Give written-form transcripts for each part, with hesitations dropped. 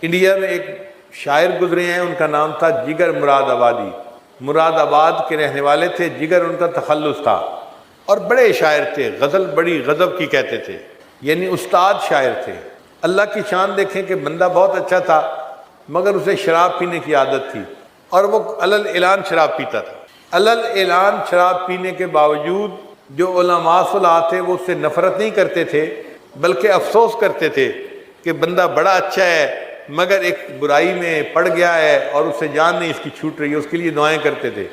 India میں ایک شاعر گزرے ہیں، ان کا نام تھا جگر مراد آبادی۔ مراد آباد کے رہنے والے تھے، جگر ان کا تخلص تھا، اور بڑے شاعر تھے، غزل بڑی غضب کی کہتے تھے، یعنی استاد شاعر تھے۔ اللہ کی شان دیکھیں کہ بندہ بہت اچھا تھا، مگر اسے شراب پینے کی عادت تھی، اور وہ علل اعلان شراب پیتا تھا۔ علل اعلان شراب پینے کے باوجود جو علماء صلاح تھے وہ اس سے نفرت نہیں کرتے تھے، بلکہ افسوس کرتے تھے کہ بندہ بڑا اچھا ہے مگر ایک برائی میں پڑ گیا ہے اور اس سے جان نہیں اس کی چھوٹ رہی ہے، اس کے لیے دعائیں کرتے تھے۔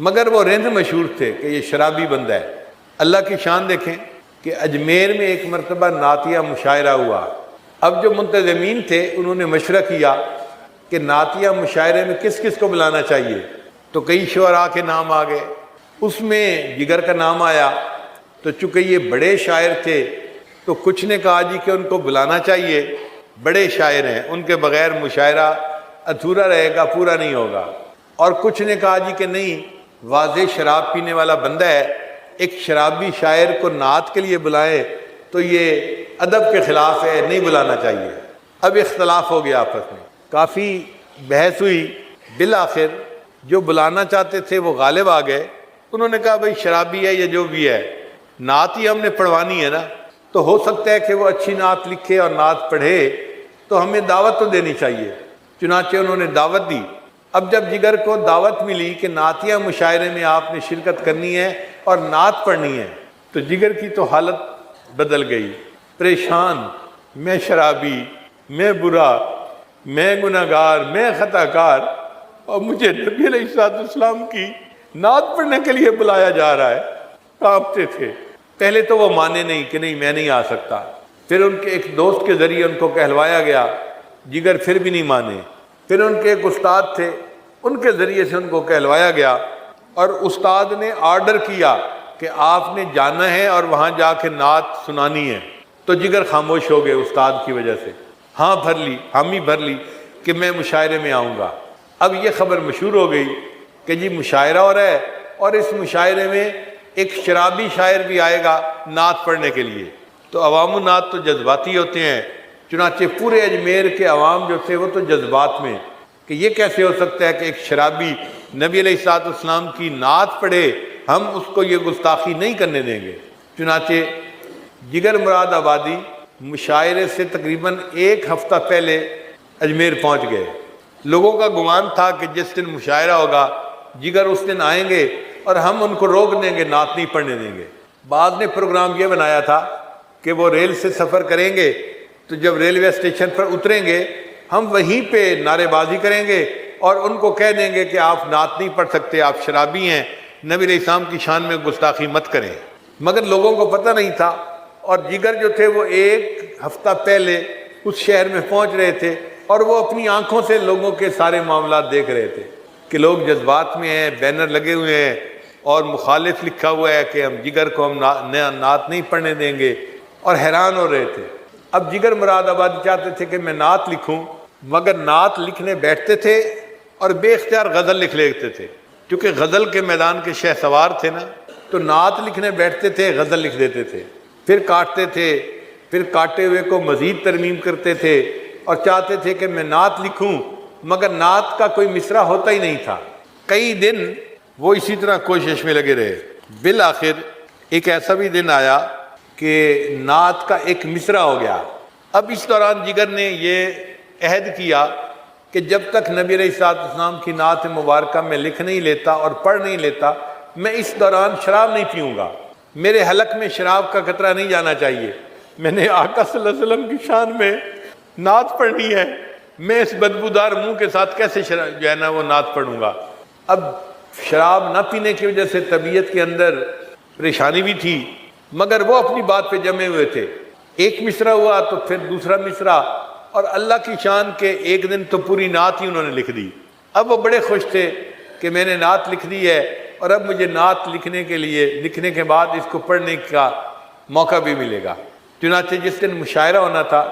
مگر وہ رند مشہور تھے کہ یہ شرابی بندہ ہے۔ اللہ کی شان دیکھیں کہ اجمیر میں ایک مرتبہ نعتیہ مشاعرہ ہوا۔ اب جو منتظمین تھے انہوں نے مشورہ کیا کہ نعتیہ مشاعرے میں کس کس کو بلانا چاہیے، تو کئی شعراء کے نام آ گئے، اس میں جگر کا نام آیا۔ تو چونکہ یہ بڑے شاعر تھے تو کچھ نے کہا جی کہ ان کو بلانا چاہیے، بڑے شاعر ہیں، ان کے بغیر مشاعرہ ادھورا رہے گا، پورا نہیں ہوگا۔ اور کچھ نے کہا جی کہ نہیں، واضح شراب پینے والا بندہ ہے، ایک شرابی شاعر کو نعت کے لیے بلائیں تو یہ ادب کے خلاف ہے، نہیں بلانا چاہیے۔ اب اختلاف ہو گیا آپس میں، کافی بحث ہوئی، بالآخر جو بلانا چاہتے تھے وہ غالب آ گئے۔ انہوں نے کہا بھائی شرابی ہے یا جو بھی ہے، نعت ہی ہم نے پڑھوانی ہے نا، تو ہو سکتا ہے کہ وہ اچھی نعت لکھے اور نعت پڑھے، تو ہمیں دعوت تو دینی چاہیے۔ چنانچہ انہوں نے دعوت دی۔ اب جب جگر کو دعوت ملی کہ نعتیہ مشاعرے میں آپ نے شرکت کرنی ہے اور نعت پڑھنی ہے، تو جگر کی تو حالت بدل گئی، پریشان، میں شرابی، میں برا، میں گناہگار، میں خطا کار، اور مجھے نبی علیہ السلام کی نعت پڑھنے کے لیے بلایا جا رہا ہے۔ کانپتے تھے۔ پہلے تو وہ مانے نہیں کہ نہیں میں نہیں آ سکتا، پھر ان کے ایک دوست کے ذریعے ان کو کہلوایا گیا، جگر پھر بھی نہیں مانے۔ پھر ان کے ایک استاد تھے، ان کے ذریعے سے ان کو کہلوایا گیا، اور استاد نے آرڈر کیا کہ آپ نے جانا ہے اور وہاں جا کے نعت سنانی ہے۔ تو جگر خاموش ہو گئے استاد کی وجہ سے، ہاں بھر لی، حامی بھر لی کہ میں مشاعرے میں آؤں گا۔ اب یہ خبر مشہور ہو گئی کہ جی مشاعرہ ہو رہا ہے، اور اس مشاعرے میں ایک شرابی شاعر بھی آئے گا نعت پڑھنے کے لیے۔ تو عوام النعت تو جذباتی ہوتے ہیں، چنانچہ پورے اجمیر کے عوام جو تھے وہ تو جذبات میں کہ یہ کیسے ہو سکتا ہے کہ ایک شرابی نبی علیہ السلام کی نعت پڑھے، ہم اس کو یہ گستاخی نہیں کرنے دیں گے۔ چنانچہ جگر مراد آبادی مشاعرے سے تقریباً ایک ہفتہ پہلے اجمیر پہنچ گئے۔ لوگوں کا گمان تھا کہ جس دن مشاعرہ ہوگا جگر اس دن آئیں گے اور ہم ان کو روک دیں گے، نعت نہیں پڑھنے دیں گے۔ بعض نے پروگرام یہ بنایا تھا کہ وہ ریل سے سفر کریں گے، تو جب ریلوے اسٹیشن پر اتریں گے ہم وہیں پہ نعرے بازی کریں گے اور ان کو کہہ دیں گے کہ آپ نعت نہیں پڑھ سکتے، آپ شرابی ہیں، نبی علیہ السلام کی شان میں گستاخی مت کریں۔ مگر لوگوں کو پتہ نہیں تھا، اور جگر جو تھے وہ ایک ہفتہ پہلے اس شہر میں پہنچ رہے تھے، اور وہ اپنی آنکھوں سے لوگوں کے سارے معاملات دیکھ رہے تھے کہ لوگ جذبات میں ہیں، بینر لگے ہوئے ہیں اور مخالف لکھا ہوا ہے کہ ہم جگر کو ہم نعت نہیں پڑھنے دیں گے، اور حیران ہو رہے تھے۔ اب جگر مراد آبادی چاہتے تھے کہ میں نعت لکھوں، مگر نعت لکھنے بیٹھتے تھے اور بے اختیار غزل لکھ لیتے تھے، کیونکہ غزل کے میدان کے شہ سوار تھے نا، تو نعت لکھنے بیٹھتے تھے، غزل لکھ دیتے تھے، پھر کاٹتے تھے، پھر کاٹے ہوئے کو مزید ترمیم کرتے تھے، اور چاہتے تھے کہ میں نعت لکھوں، مگر نعت کا کوئی مصرع ہوتا ہی نہیں تھا۔ کئی دن وہ اسی طرح کوشش میں لگے رہے۔ بالآخر ایک ایسا بھی دن آیا کہ نعت کا ایک مصرع ہو گیا۔ اب اس دوران جگر نے یہ عہد کیا کہ جب تک نبی علیہ السلام کی نعت مبارکہ میں لکھ نہیں لیتا اور پڑھ نہیں لیتا، میں اس دوران شراب نہیں پیوں گا، میرے حلق میں شراب کا قطرہ نہیں جانا چاہیے، میں نے آقا صلی اللہ علیہ وسلم کی شان میں نعت پڑھنی ہے، میں اس بدبودار منہ کے ساتھ کیسے جو ہے نا وہ نعت پڑھوں گا۔ اب شراب نہ پینے کی وجہ سے طبیعت کے اندر پریشانی بھی تھی، مگر وہ اپنی بات پہ جمے ہوئے تھے۔ ایک مصرع ہوا تو پھر دوسرا مصرع، اور اللہ کی شان کے ایک دن تو پوری نعت ہی انہوں نے لکھ دی۔ اب وہ بڑے خوش تھے کہ میں نے نعت لکھ دی ہے، اور اب مجھے نعت لکھنے کے بعد اس کو پڑھنے کا موقع بھی ملے گا۔ چنانچہ جس دن مشاعرہ ہونا تھا،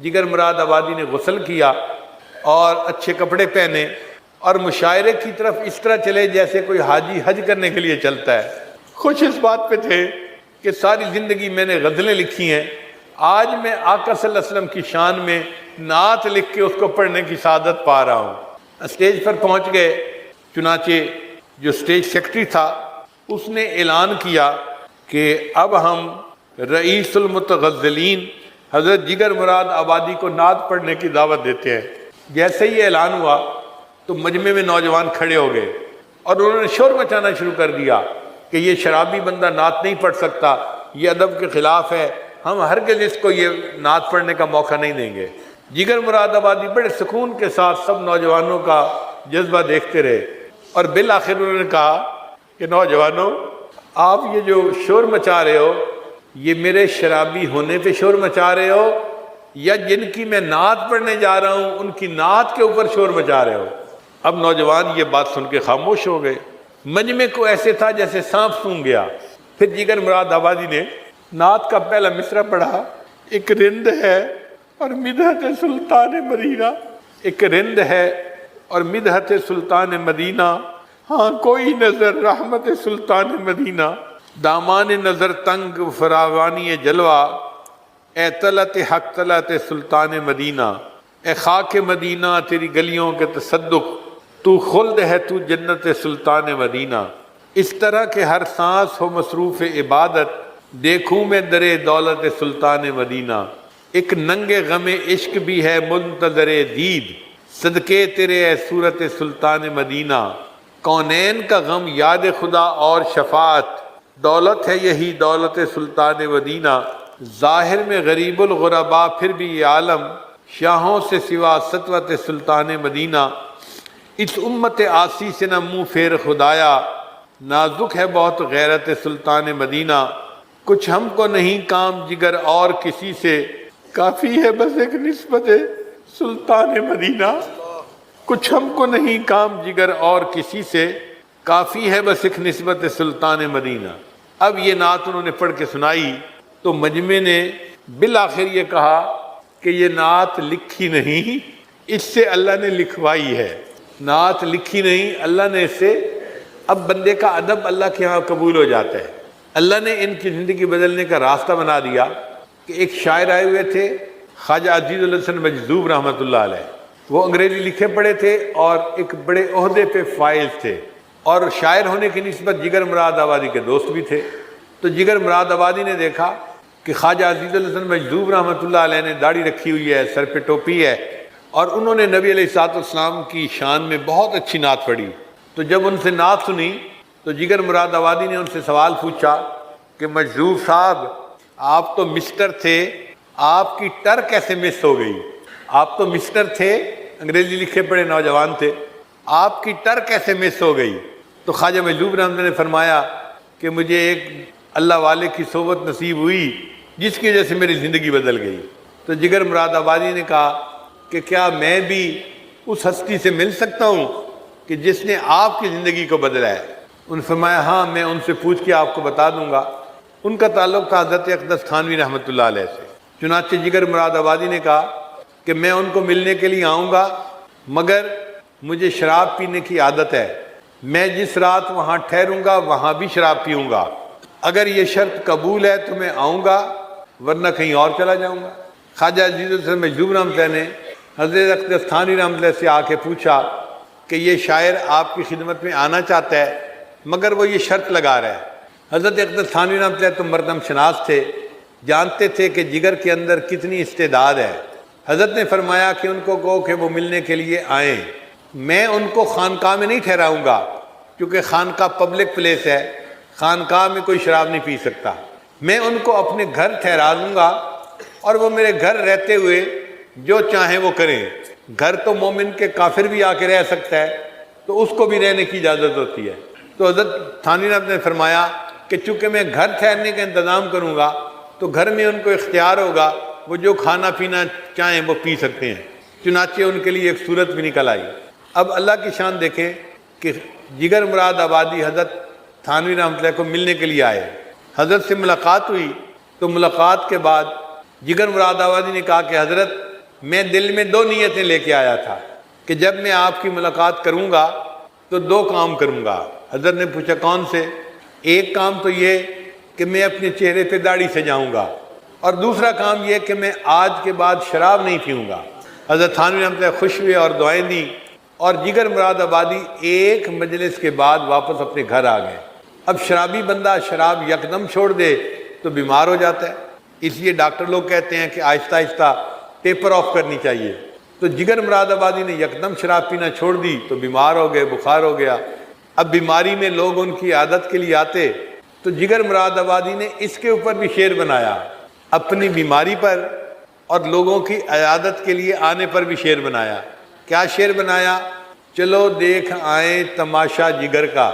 جگر مراد آبادی نے غسل کیا اور اچھے کپڑے پہنے، اور مشاعرے کی طرف اس طرح چلے جیسے کوئی حاجی حج کرنے کے لیے چلتا ہے۔ خوش اس بات پہ تھے کہ ساری زندگی میں نے غزلیں لکھی ہیں، آج میں آقا صلی اللہ علیہ وسلم کی شان میں نعت لکھ کے اس کو پڑھنے کی سعادت پا رہا ہوں۔ اسٹیج پر پہنچ گئے، چنانچہ جو اسٹیج سیکرٹری تھا اس نے اعلان کیا کہ اب ہم رئیس المتغزلین حضرت جگر مراد آبادی کو نعت پڑھنے کی دعوت دیتے ہیں۔ جیسے ہی اعلان ہوا تو مجمع میں نوجوان کھڑے ہو گئے اور انہوں نے شور مچانا شروع کر دیا کہ یہ شرابی بندہ نعت نہیں پڑھ سکتا، یہ ادب کے خلاف ہے، ہم ہرگز اس کو یہ نعت پڑھنے کا موقع نہیں دیں گے۔ جگر مراد آبادی بڑے سکون کے ساتھ سب نوجوانوں کا جذبہ دیکھتے رہے اور بالآخر انہوں نے کہا کہ نوجوانوں، آپ یہ جو شور مچا رہے ہو یہ میرے شرابی ہونے پہ شور مچا رہے ہو یا جن کی میں نعت پڑھنے جا رہا ہوں ان کی نعت کے اوپر شور مچا رہے ہو؟ اب نوجوان یہ بات سن کے خاموش ہو گئے۔ مجمع کو ایسے تھا جیسے سانپ سونگھ گیا۔ پھر جگر مراد آبادی نے نعت کا پہلا مصرع پڑھا، ایک رند ہے اور مدحت سلطان مدینہ، ایک رند ہے اور مدحت سلطان مدینہ، ہاں کوئی نظر رحمت سلطان مدینہ، دامان نظر تنگ فراوانی جلوہ، اے طلعت حق طلعت سلطان مدینہ، اے خاک مدینہ تیری گلیوں کے تصدق، تو خلد ہے تو جنت سلطان مدینہ، اس طرح کہ ہر سانس ہو مصروف عبادت، دیکھوں میں درے دولت سلطان مدینہ، ایک ننگ غم عشق بھی ہے منتظر دید، صدقے تیرے اے صورت سلطان مدینہ، کونین کا غم یاد خدا اور شفاعت، دولت ہے یہی دولت سلطان مدینہ، ظاہر میں غریب الغربا پھر بھی یہ عالم، شاہوں سے سوا سطوت سلطان مدینہ، اس امت آسی سے نہ منہ پھیر خدایا، نازک ہے بہت غیرت سلطان مدینہ، کچھ ہم کو نہیں کام جگر اور کسی سے، کافی ہے بس ایک نسبت سلطان مدینہ، کچھ ہم کو نہیں کام جگر اور کسی سے، کافی ہے بس ایک نسبت سلطان مدینہ۔ اب یہ نعت انہوں نے پڑھ کے سنائی تو مجمع نے بالآخر یہ کہا کہ یہ نعت لکھی نہیں، اس سے اللہ نے لکھوائی ہے، نعت لکھی نہیں، اللہ نے اس سے، اب بندے کا ادب اللہ کے ہاں قبول ہو جاتا ہے۔ اللہ نے ان کی زندگی بدلنے کا راستہ بنا دیا کہ ایک شاعر آئے ہوئے تھے خواجہ عزیز الحسن مجذوب رحمۃ اللہ علیہ، وہ انگریزی لکھے پڑھے تھے اور ایک بڑے عہدے پہ فائز تھے اور شاعر ہونے کی نسبت جگر مراد آبادی کے دوست بھی تھے۔ تو جگر مراد آبادی نے دیکھا کہ خواجہ عزیز الحسن مجذوب رحمۃ اللہ علیہ نے داڑھی رکھی ہوئی ہے، سر پہ ٹوپی ہے، اور انہوں نے نبی علیہ الصلوۃ والسلام کی شان میں بہت اچھی نعت پڑھی۔ تو جب ان سے نعت سنی تو جگر مراد آبادی نے ان سے سوال پوچھا کہ مجذوب صاحب، آپ تو مسٹر تھے، آپ کی ٹر کیسے مس ہو گئی؟ آپ تو مسٹر تھے، انگریزی لکھے پڑھے نوجوان تھے، آپ کی ٹر کیسے مس ہو گئی؟ تو خواجہ مجذوب رحمۃ نے فرمایا کہ مجھے ایک اللہ والے کی صحبت نصیب ہوئی جس کی وجہ سے میری زندگی بدل گئی۔ تو جگر مراد آبادی نے کہا کہ کیا میں بھی اس ہستی سے مل سکتا ہوں کہ جس نے آپ کی زندگی کو بدلا ہے؟ انہوں نے فرمایا ہاں، میں ان سے پوچھ کے آپ کو بتا دوں گا۔ ان کا تعلق تھا حضرت اقدس تھانوی رحمۃ اللہ علیہ سے۔ چنانچہ جگر مراد آبادی نے کہا کہ میں ان کو ملنے کے لیے آؤں گا، مگر مجھے شراب پینے کی عادت ہے، میں جس رات وہاں ٹھہروں گا وہاں بھی شراب پیوں گا، اگر یہ شرط قبول ہے تو میں آؤں گا ورنہ کہیں اور چلا جاؤں گا۔ خواجہ عزیز الحسن مجذوب رحمۃ اللہ نے حضرت اقدس تھانوی رحمۃ اللہ سے آ کے پوچھا کہ یہ شاعر آپ کی خدمت میں آنا چاہتا ہے مگر وہ یہ شرط لگا رہا ہے۔ حضرت اقدس تھانوی رحمۃ اللہ تو مردم شناس تھے، جانتے تھے کہ جگر کے اندر کتنی استعداد ہے۔ حضرت نے فرمایا کہ ان کو کہو کہ وہ ملنے کے لیے آئیں، میں ان کو خانقاہ میں نہیں ٹھہراؤں گا کیونکہ خانقاہ پبلک پلیس ہے، خانقاہ میں کوئی شراب نہیں پی سکتا، میں ان کو اپنے گھر ٹھہرا دوں گا اور وہ میرے گھر رہتے ہوئے جو چاہیں وہ کریں۔ گھر تو مومن کے کافر بھی آ کے رہ سکتا ہے تو اس کو بھی رہنے کی اجازت ہوتی ہے۔ تو حضرت تھانوی رحمۃ نے فرمایا کہ چونکہ میں گھر ٹھہرنے کا انتظام کروں گا تو گھر میں ان کو اختیار ہوگا، وہ جو کھانا پینا چاہیں وہ پی سکتے ہیں۔ چنانچہ ان کے لیے ایک صورت بھی نکل آئی۔ اب اللہ کی شان دیکھیں کہ جگر مراد آبادی حضرت تھانوی رحمۃ اللہ کو ملنے کے لیے آئے، حضرت سے ملاقات ہوئی تو ملاقات کے بعد جگر مراد آبادی نے کہا کہ حضرت میں دل میں 2 نیتیں لے کے آیا تھا کہ جب میں آپ کی ملاقات کروں گا تو 2 کام کروں گا۔ حضرت نے پوچھا کون سے؟ ایک کام تو یہ کہ میں اپنے چہرے پہ داڑھی سجاؤں گا، اور دوسرا کام یہ کہ میں آج کے بعد شراب نہیں پیوں گا۔ حضرت تھانوی رحمۃ اللہ خوش ہوئے اور دعائیں دیں، اور جگر مراد آبادی ایک مجلس کے بعد واپس اپنے گھر آ گئے۔ اب شرابی بندہ شراب یکدم چھوڑ دے تو بیمار ہو جاتا ہے، اس لیے ڈاکٹر لوگ کہتے ہیں کہ آہستہ آہستہ ٹیپر آف کرنی چاہیے۔ تو جگر مراد آبادی نے یکدم شراب پینا چھوڑ دی تو بیمار ہو گئے، بخار ہو گیا۔ اب بیماری میں لوگ ان کی عادت کے لیے آتے، تو جگر مراد آبادی نے اس کے اوپر بھی شعر بنایا، اپنی بیماری پر اور لوگوں کی عیادت کے لیے آنے پر بھی شعر بنایا۔ کیا شعر بنایا؟ چلو دیکھ آئیں تماشا جگر کا،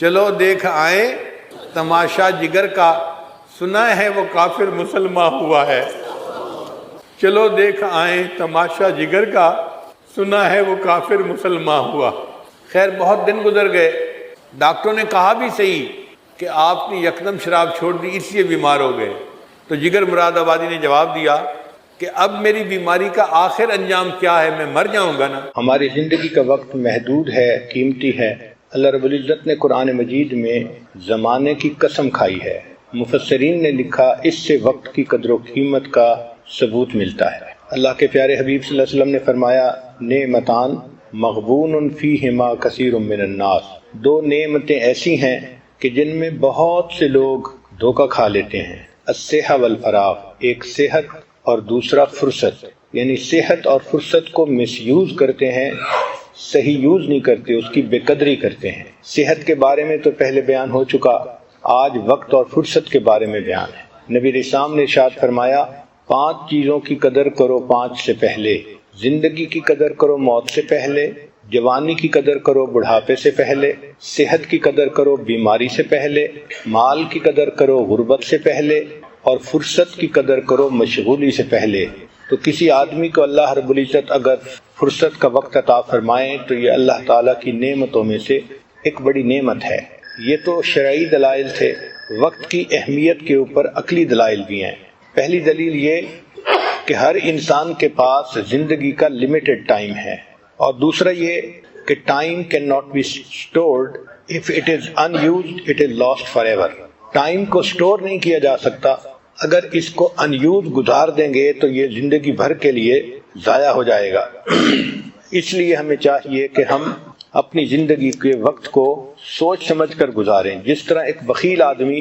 چلو دیکھ آئیں تماشا جگر کا، سنا ہے وہ کافر مسلمان ہوا ہے۔ چلو دیکھ آئیں تماشا جگر کا، سنا ہے وہ کافر مسلمان ہوا۔ خیر بہت دن گزر گئے، ڈاکٹروں نے کہا بھی صحیح کہ آپ نے یکدم شراب چھوڑ دی اس لیے بیمار ہو گئے۔ تو جگر مراد آبادی نے جواب دیا کہ اب میری بیماری کا آخر انجام کیا ہے، میں مر جاؤں گا نا۔ ہماری زندگی کا وقت محدود ہے، قیمتی ہے۔ اللہ رب العزت نے قرآن مجید میں زمانے کی قسم کھائی ہے۔ مفسرین نے لکھا اس سے وقت کی قدر و قیمت کا ثبوت ملتا ہے۔ اللہ کے پیارے حبیب صلی اللہ علیہ وسلم نے فرمایا، نعمتان مغبون فیہما کثیر من الناس، دو نعمتیں ایسی ہیں کہ جن میں بہت سے لوگ دھوکہ کھا لیتے ہیں۔ الصحہ والفراغ، ایک صحت اور دوسرا فرصت، یعنی صحت اور فرصت کو مس یوز کرتے ہیں، صحیح یوز نہیں کرتے، اس کی بے قدری کرتے ہیں۔ صحت کے بارے میں تو پہلے بیان ہو چکا، آج وقت اور فرصت کے بارے میں بیان ہے۔ نبی علیہ السلام نے ارشاد فرمایا، 5 چیزوں کی قدر کرو 5 سے پہلے، زندگی کی قدر کرو موت سے پہلے، جوانی کی قدر کرو بڑھاپے سے پہلے، صحت کی قدر کرو بیماری سے پہلے، مال کی قدر کرو غربت سے پہلے، اور فرصت کی قدر کرو مشغولی سے پہلے۔ تو کسی آدمی کو اللہ رب العزت اگر فرصت کا وقت عطا فرمائیں تو یہ اللہ تعالیٰ کی نعمتوں میں سے ایک بڑی نعمت ہے۔ یہ تو شرعی دلائل تھے، وقت کی اہمیت کے اوپر عقلی دلائل بھی ہیں۔ پہلی دلیل یہ کہ ہر انسان کے پاس زندگی کا لمیٹڈ ٹائم ہے، اور دوسرا یہ کہ time can not be stored, if it is unused it is lost forever. Time کو اسٹور نہیں کیا جا سکتا، اگر اس کو ان یوز گزار دیں گے تو یہ زندگی بھر کے لیے ضائع ہو جائے گا۔ اس لیے ہمیں چاہیے کہ ہم اپنی زندگی کے وقت کو سوچ سمجھ کر گزاریں۔ جس طرح ایک بخیل آدمی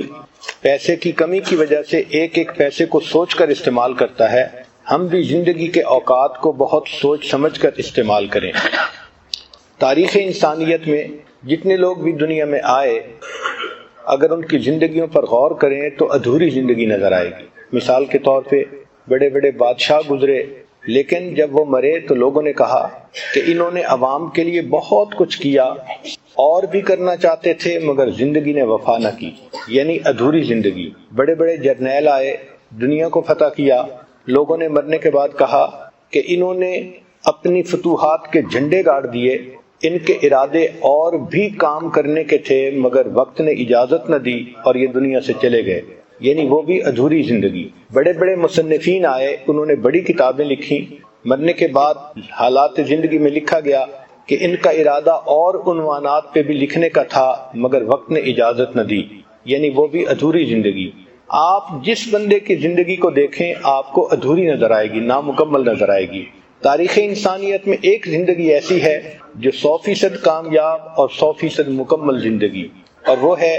پیسے کی کمی کی وجہ سے ایک ایک پیسے کو سوچ کر استعمال کرتا ہے، ہم بھی زندگی کے اوقات کو بہت سوچ سمجھ کر استعمال کریں۔ تاریخ انسانیت میں جتنے لوگ بھی دنیا میں آئے، اگر ان کی زندگیوں پر غور کریں تو ادھوری زندگی نظر آئے گی۔ مثال کے طور پہ بڑے بڑے بادشاہ گزرے، لیکن جب وہ مرے تو لوگوں نے کہا کہ انہوں نے عوام کے لیے بہت کچھ کیا، اور بھی کرنا چاہتے تھے مگر زندگی نے وفا نہ کی، یعنی ادھوری زندگی۔ بڑے بڑے جرنیل آئے، دنیا کو فتح کیا، لوگوں نے مرنے کے بعد کہا کہ انہوں نے اپنی فتوحات کے جھنڈے گاڑ دیے، ان کے ارادے اور بھی کام کرنے کے تھے مگر وقت نے اجازت نہ دی اور یہ دنیا سے چلے گئے، یعنی وہ بھی ادھوری زندگی۔ بڑے بڑے مصنفین آئے، انہوں نے بڑی کتابیں لکھی، مرنے کے بعد حالات زندگی میں لکھا گیا کہ ان کا ارادہ اور عنوانات پہ بھی لکھنے کا تھا مگر وقت نے اجازت نہ دی، یعنی وہ بھی ادھوری زندگی۔ آپ جس بندے کی زندگی کو دیکھیں آپ کو ادھوری نظر آئے گی، نامکمل نظر آئے گی۔ تاریخ انسانیت میں ایک زندگی ایسی ہے جو 100% کامیاب اور 100% مکمل زندگی، اور وہ ہے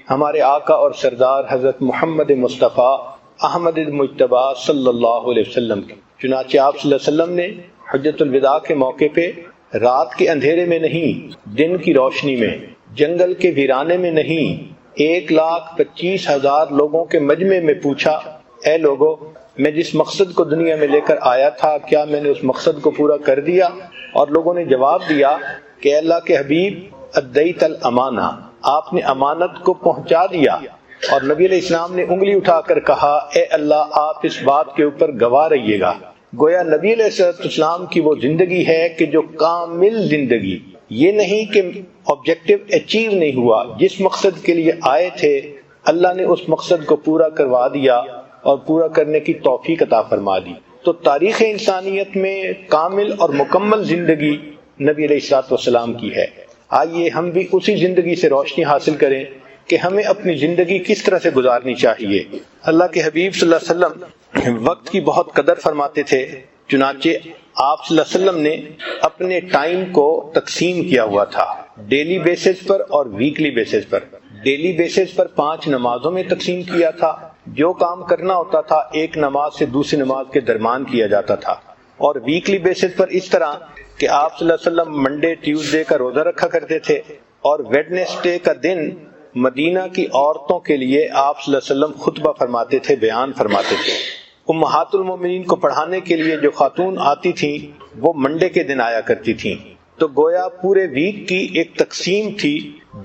ہمارے آقا اور سردار حضرت محمد مصطفیٰ احمد مجتبی صلی اللہ علیہ وسلم کی۔ چنانچہ آپ صلی اللہ علیہ وسلم نے حجۃ الوداع کے موقع پہ رات کے اندھیرے میں نہیں، دن کی روشنی میں، جنگل کے ویرانے میں نہیں، 1,25,000 لوگوں کے مجمع میں پوچھا، اے لوگو، میں جس مقصد کو دنیا میں لے کر آیا تھا کیا میں نے اس مقصد کو پورا کر دیا؟ اور لوگوں نے جواب دیا کہ اللہ کے حبیب ادیت الامانہ، آپ نے امانت کو پہنچا دیا۔ اور نبی علیہ السلام نے انگلی اٹھا کر کہا، اے اللہ آپ اس بات کے اوپر گواہ رہیے گا۔ گویا نبی علیہ السلام کی وہ زندگی ہے کہ جو کامل زندگی، یہ نہیں کہ آبجیکٹو اچیو نہیں ہوا، جس مقصد کے لیے آئے تھے اللہ نے اس مقصد کو پورا کروا دیا اور پورا کرنے کی توفیق عطا فرما دی۔ تو تاریخ انسانیت میں کامل اور مکمل زندگی نبی علیہ السلام کی ہے۔ آئیے ہم بھی اسی زندگی سے روشنی حاصل کریں کہ ہمیں اپنی زندگی کس طرح سے گزارنی چاہیے۔ اللہ کے حبیب صلی اللہ علیہ وسلم وقت کی بہت قدر فرماتے تھے، چنانچہ آپ صلی اللہ علیہ وسلم نے اپنے ٹائم کو تقسیم کیا ہوا تھا، ڈیلی بیسس پر اور ویکلی بیسس پر۔ ڈیلی بیسس پر 5 نمازوں میں تقسیم کیا تھا، جو کام کرنا ہوتا تھا ایک نماز سے دوسری نماز کے درمیان کیا جاتا تھا، اور ویکلی بیسس پر اس طرح کہ آپ صلی اللہ علیہ وسلم منڈے ٹیوزڈے کا روزہ رکھا کرتے تھے، اور ویڈنسڈے کا دن مدینہ کی عورتوں کے لیے آپ صلی اللہ علیہ وسلم خطبہ فرماتے تھے، بیان فرماتے تھے۔ امہات المومنین کو پڑھانے کے لیے جو خاتون آتی تھیں وہ منڈے کے دن آیا کرتی تھیں، تو گویا پورے ویک کی ایک تقسیم تھی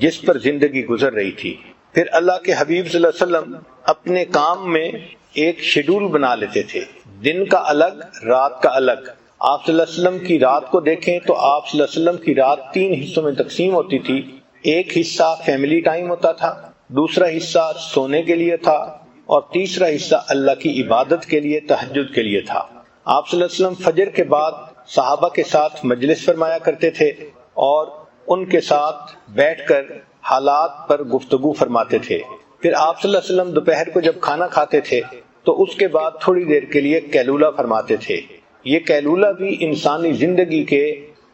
جس پر زندگی گزر رہی تھی۔ پھر اللہ کے حبیب صلی اللہ علیہ وسلم اپنے کام میں ایک شیڈول بنا لیتے تھے، دن کا الگ، رات کا الگ۔ آپ صلی اللہ علیہ وسلم کی رات کو دیکھیں تو آپ صلی اللہ علیہ وسلم کی رات 3 حصوں میں تقسیم ہوتی تھی۔ ایک حصہ فیملی ٹائم ہوتا تھا، دوسرا حصہ سونے کے لیے تھا، اور تیسرا حصہ اللہ کی عبادت کے لیے، تہجد کے لیے تھا۔ آپ صلی اللہ علیہ وسلم فجر کے بعد صحابہ کے ساتھ مجلس فرمایا کرتے تھے اور ان کے ساتھ بیٹھ کر حالات پر گفتگو فرماتے تھے۔ پھر آپ صلی اللہ علیہ وسلم دوپہر کو جب کھانا کھاتے تھے تو اس کے بعد تھوڑی دیر کے لیے قیلولہ فرماتے تھے۔ یہ قیلولہ بھی انسانی زندگی کے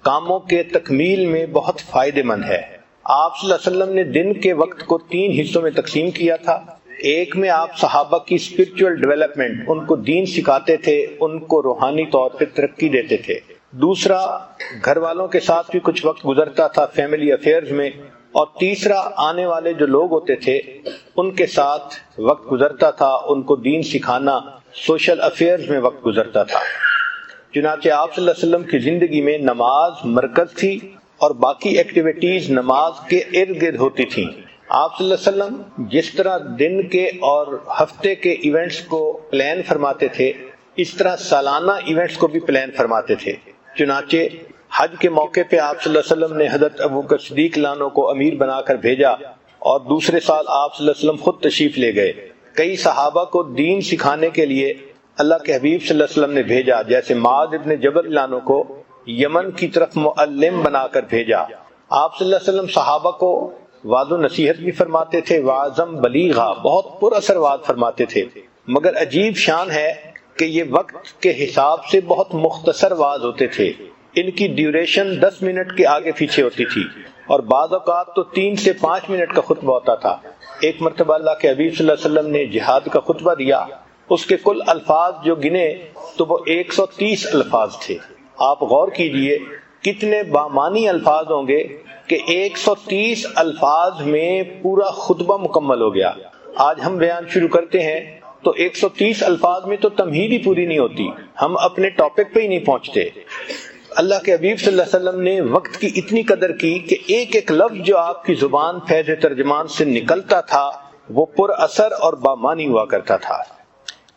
کاموں کے تکمیل میں بہت فائدہ مند ہے۔ آپ صلی اللہ علیہ وسلم نے دن کے وقت کو 3 حصوں میں تقسیم کیا تھا۔ ایک میں آپ صحابہ کی اسپرچول ڈیولپمنٹ، ان کو دین سکھاتے تھے، ان کو روحانی طور پہ ترقی دیتے تھے۔ دوسرا گھر والوں کے ساتھ بھی کچھ وقت گزرتا تھا فیملی افیئرز میں، اور تیسرا آنے والے جو لوگ ہوتے تھے ان کے ساتھ وقت گزرتا تھا، ان کو دین سکھانا، سوشل افیئرز میں وقت گزرتا تھا۔ چنانچہ آپ صلی اللہ علیہ وسلم کی زندگی میں نماز مرکز تھی اور باقی ایکٹیویٹیز نماز کے ارد گرد ہوتی تھیں۔ آپ صلی اللہ علیہ وسلم جس طرح دن کے اور ہفتے کے ایونٹس کو پلان فرماتے تھے، اس طرح سالانہ ایونٹس کو بھی پلان فرماتے تھے۔ چنانچہ حج کے موقع پہ آپ صلی اللہ علیہ وسلم نے حضرت ابوبکر صدیق لانو کو امیر بنا کر بھیجا، اور دوسرے سال آپ صلی اللہ علیہ وسلم خود تشریف لے گئے۔ کئی صحابہ کو دین سکھانے کے لیے اللہ کے حبیب صلی اللہ علیہ وسلم نے بھیجا، جیسے معاذ ابن جبل لانو کو یمن کی طرف معلم بنا کر بھیجا۔ آپ صلی اللہ علیہ وسلم صحابہ کو وعظ و نصیحت بھی فرماتے تھے، وعظم بلیغا، بہت پر اثر وعظ فرماتے تھے، مگر عجیب شان ہے کہ یہ وقت کے حساب سے بہت مختصر وعظ ہوتے تھے۔ ان کی ڈیوریشن 10 منٹ کے آگے پیچھے ہوتی تھی، اور بعض اوقات تو 3 سے 5 منٹ کا خطبہ ہوتا تھا۔ ایک مرتبہ اللہ کے حبیب صلی اللہ علیہ وسلم نے جہاد کا خطبہ دیا، اس کے کل الفاظ جو گنے تو وہ 130 الفاظ تھے۔ آپ غور کیجئے کتنے بامانی الفاظ ہوں گے کہ 130 الفاظ میں پورا خطبہ مکمل ہو گیا۔ آج ہم بیان شروع کرتے ہیں تو 130 الفاظ میں تو تمہید ہی پوری نہیں ہوتی، ہم اپنے ٹاپک پہ ہی نہیں پہنچتے۔ اللہ کے حبیب صلی اللہ علیہ وسلم نے وقت کی اتنی قدر کی کہ ایک ایک لفظ جو آپ کی زبان فیض ترجمان سے نکلتا تھا وہ پر اثر اور بامانی ہوا کرتا تھا۔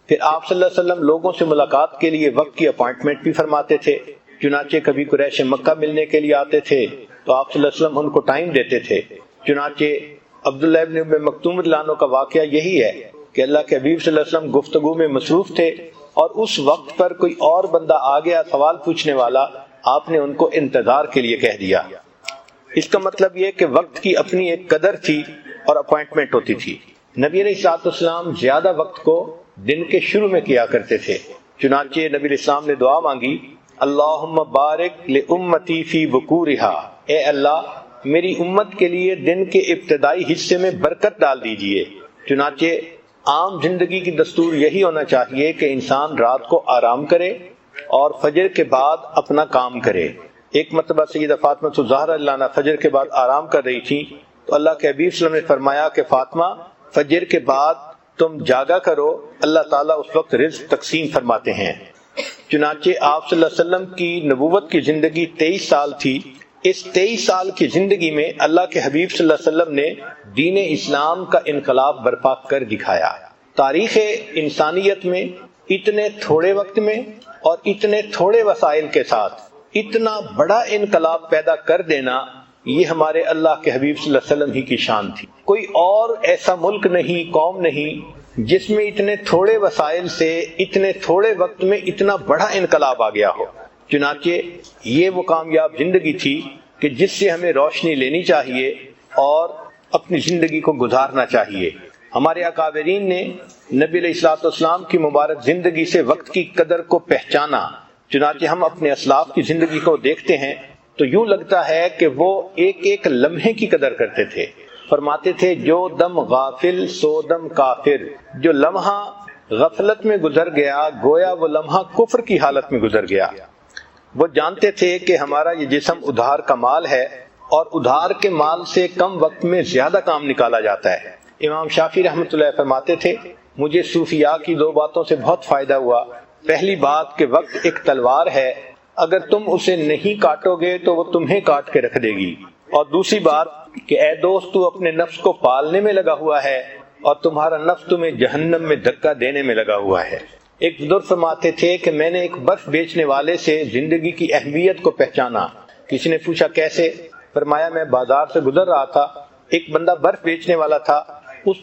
پھر آپ صلی اللہ علیہ وسلم لوگوں سے ملاقات کے لیے وقت کی اپوائنٹمنٹ بھی فرماتے تھے۔ چنانچہ کبھی قریش مکہ ملنے کے لیے آتے تھے تو آپ صلی اللہ علیہ وسلم ان کو ٹائم دیتے تھے۔ چنانچہ عبداللہ ابن ام مکتوم لانو کا واقعہ یہی ہے کہ اللہ کے حبیب صلی اللہ علیہ وسلم گفتگو میں مصروف تھے، اور اس وقت پر کوئی اور بندہ آ گیا سوال پوچھنے والا، آپ نے ان کو انتظار کے لیے کہہ دیا۔ اس کا مطلب یہ کہ وقت کی اپنی ایک قدر تھی اور اپوائنٹمنٹ ہوتی تھی۔ نبی علیہ الصلوۃ والسلام زیادہ وقت کو دن کے شروع میں کیا کرتے تھے۔ چنانچہ نبی علیہ السلام نے دعا مانگی، اللہم بارک لامتی فی بکورہا، اے اللہ میری امت کے لیے دن کے ابتدائی حصے میں برکت ڈال دیجئے۔ چنانچہ عام زندگی کی دستور یہی ہونا چاہیے کہ انسان رات کو آرام کرے اور فجر کے بعد اپنا کام کرے۔ ایک مرتبہ سیدہ فاطمہ الزہرا اللہ عنہا فجر کے بعد آرام کر رہی تھی تو اللہ کے حبیب صلی اللہ علیہ وسلم نے فرمایا کہ فاطمہ فجر کے بعد تم جاگا کرو، اللہ تعالیٰ اس وقت رزق تقسیم فرماتے ہیں۔ چنانچہ آپ صلی اللہ علیہ وسلم کی نبوت کی زندگی 23 سال تھی۔ اس 23 سال کی زندگی میں اللہ کے حبیب صلی اللہ علیہ وسلم نے دین اسلام کا انقلاب برپا کر دکھایا۔ تاریخ انسانیت میں اتنے تھوڑے وقت میں اور اتنے تھوڑے وسائل کے ساتھ اتنا بڑا انقلاب پیدا کر دینا، یہ ہمارے اللہ کے حبیب صلی اللہ علیہ وسلم ہی کی شان تھی۔ کوئی اور ایسا ملک نہیں، قوم نہیں جس میں اتنے تھوڑے وسائل سے اتنے تھوڑے وقت میں اتنا بڑا انقلاب آ گیا ہو۔ چنانچہ یہ وہ کامیاب زندگی تھی کہ جس سے ہمیں روشنی لینی چاہیے اور اپنی زندگی کو گزارنا چاہیے۔ ہمارے اکابرین نے نبی علیہ الصلوۃ والسلام کی مبارک زندگی سے وقت کی قدر کو پہچانا، چنانچہ ہم اپنے اسلاف کی زندگی کو دیکھتے ہیں تو یوں لگتا ہے کہ وہ ایک ایک لمحے کی قدر کرتے تھے۔ فرماتے تھے جو دم غافل سو دم کافر، جو لمحہ غفلت میں گزر گیا گویا وہ لمحہ کفر کی حالت میں گزر گیا۔ وہ جانتے تھے کہ ہمارا یہ جسم ادھار کا مال ہے اور ادھار کے مال سے کم وقت میں زیادہ کام نکالا جاتا ہے۔ امام شافعی رحمۃ اللہ فرماتے تھے مجھے صوفیاء کی دو باتوں سے بہت فائدہ ہوا۔ پہلی بات کہ وقت ایک تلوار ہے، اگر تم اسے نہیں کاٹو گے تو وہ تمہیں کاٹ کے رکھ دے گی، اور دوسری بات کہ اے دوست تو اپنے نفس کو پالنے میں لگا ہوا ہے اور تمہارا نفس تمہیں جہنم میں دھکا دینے میں لگا ہوا ہے۔ ایک بزرگ فرماتے تھے کہ میں نے ایک برف بیچنے والے سے زندگی کی اہمیت کو پہچانا۔ کسی نے پوچھا کیسے؟ فرمایا میں بازار سے گزر رہا تھا، ایک بندہ برف بیچنے والا تھا،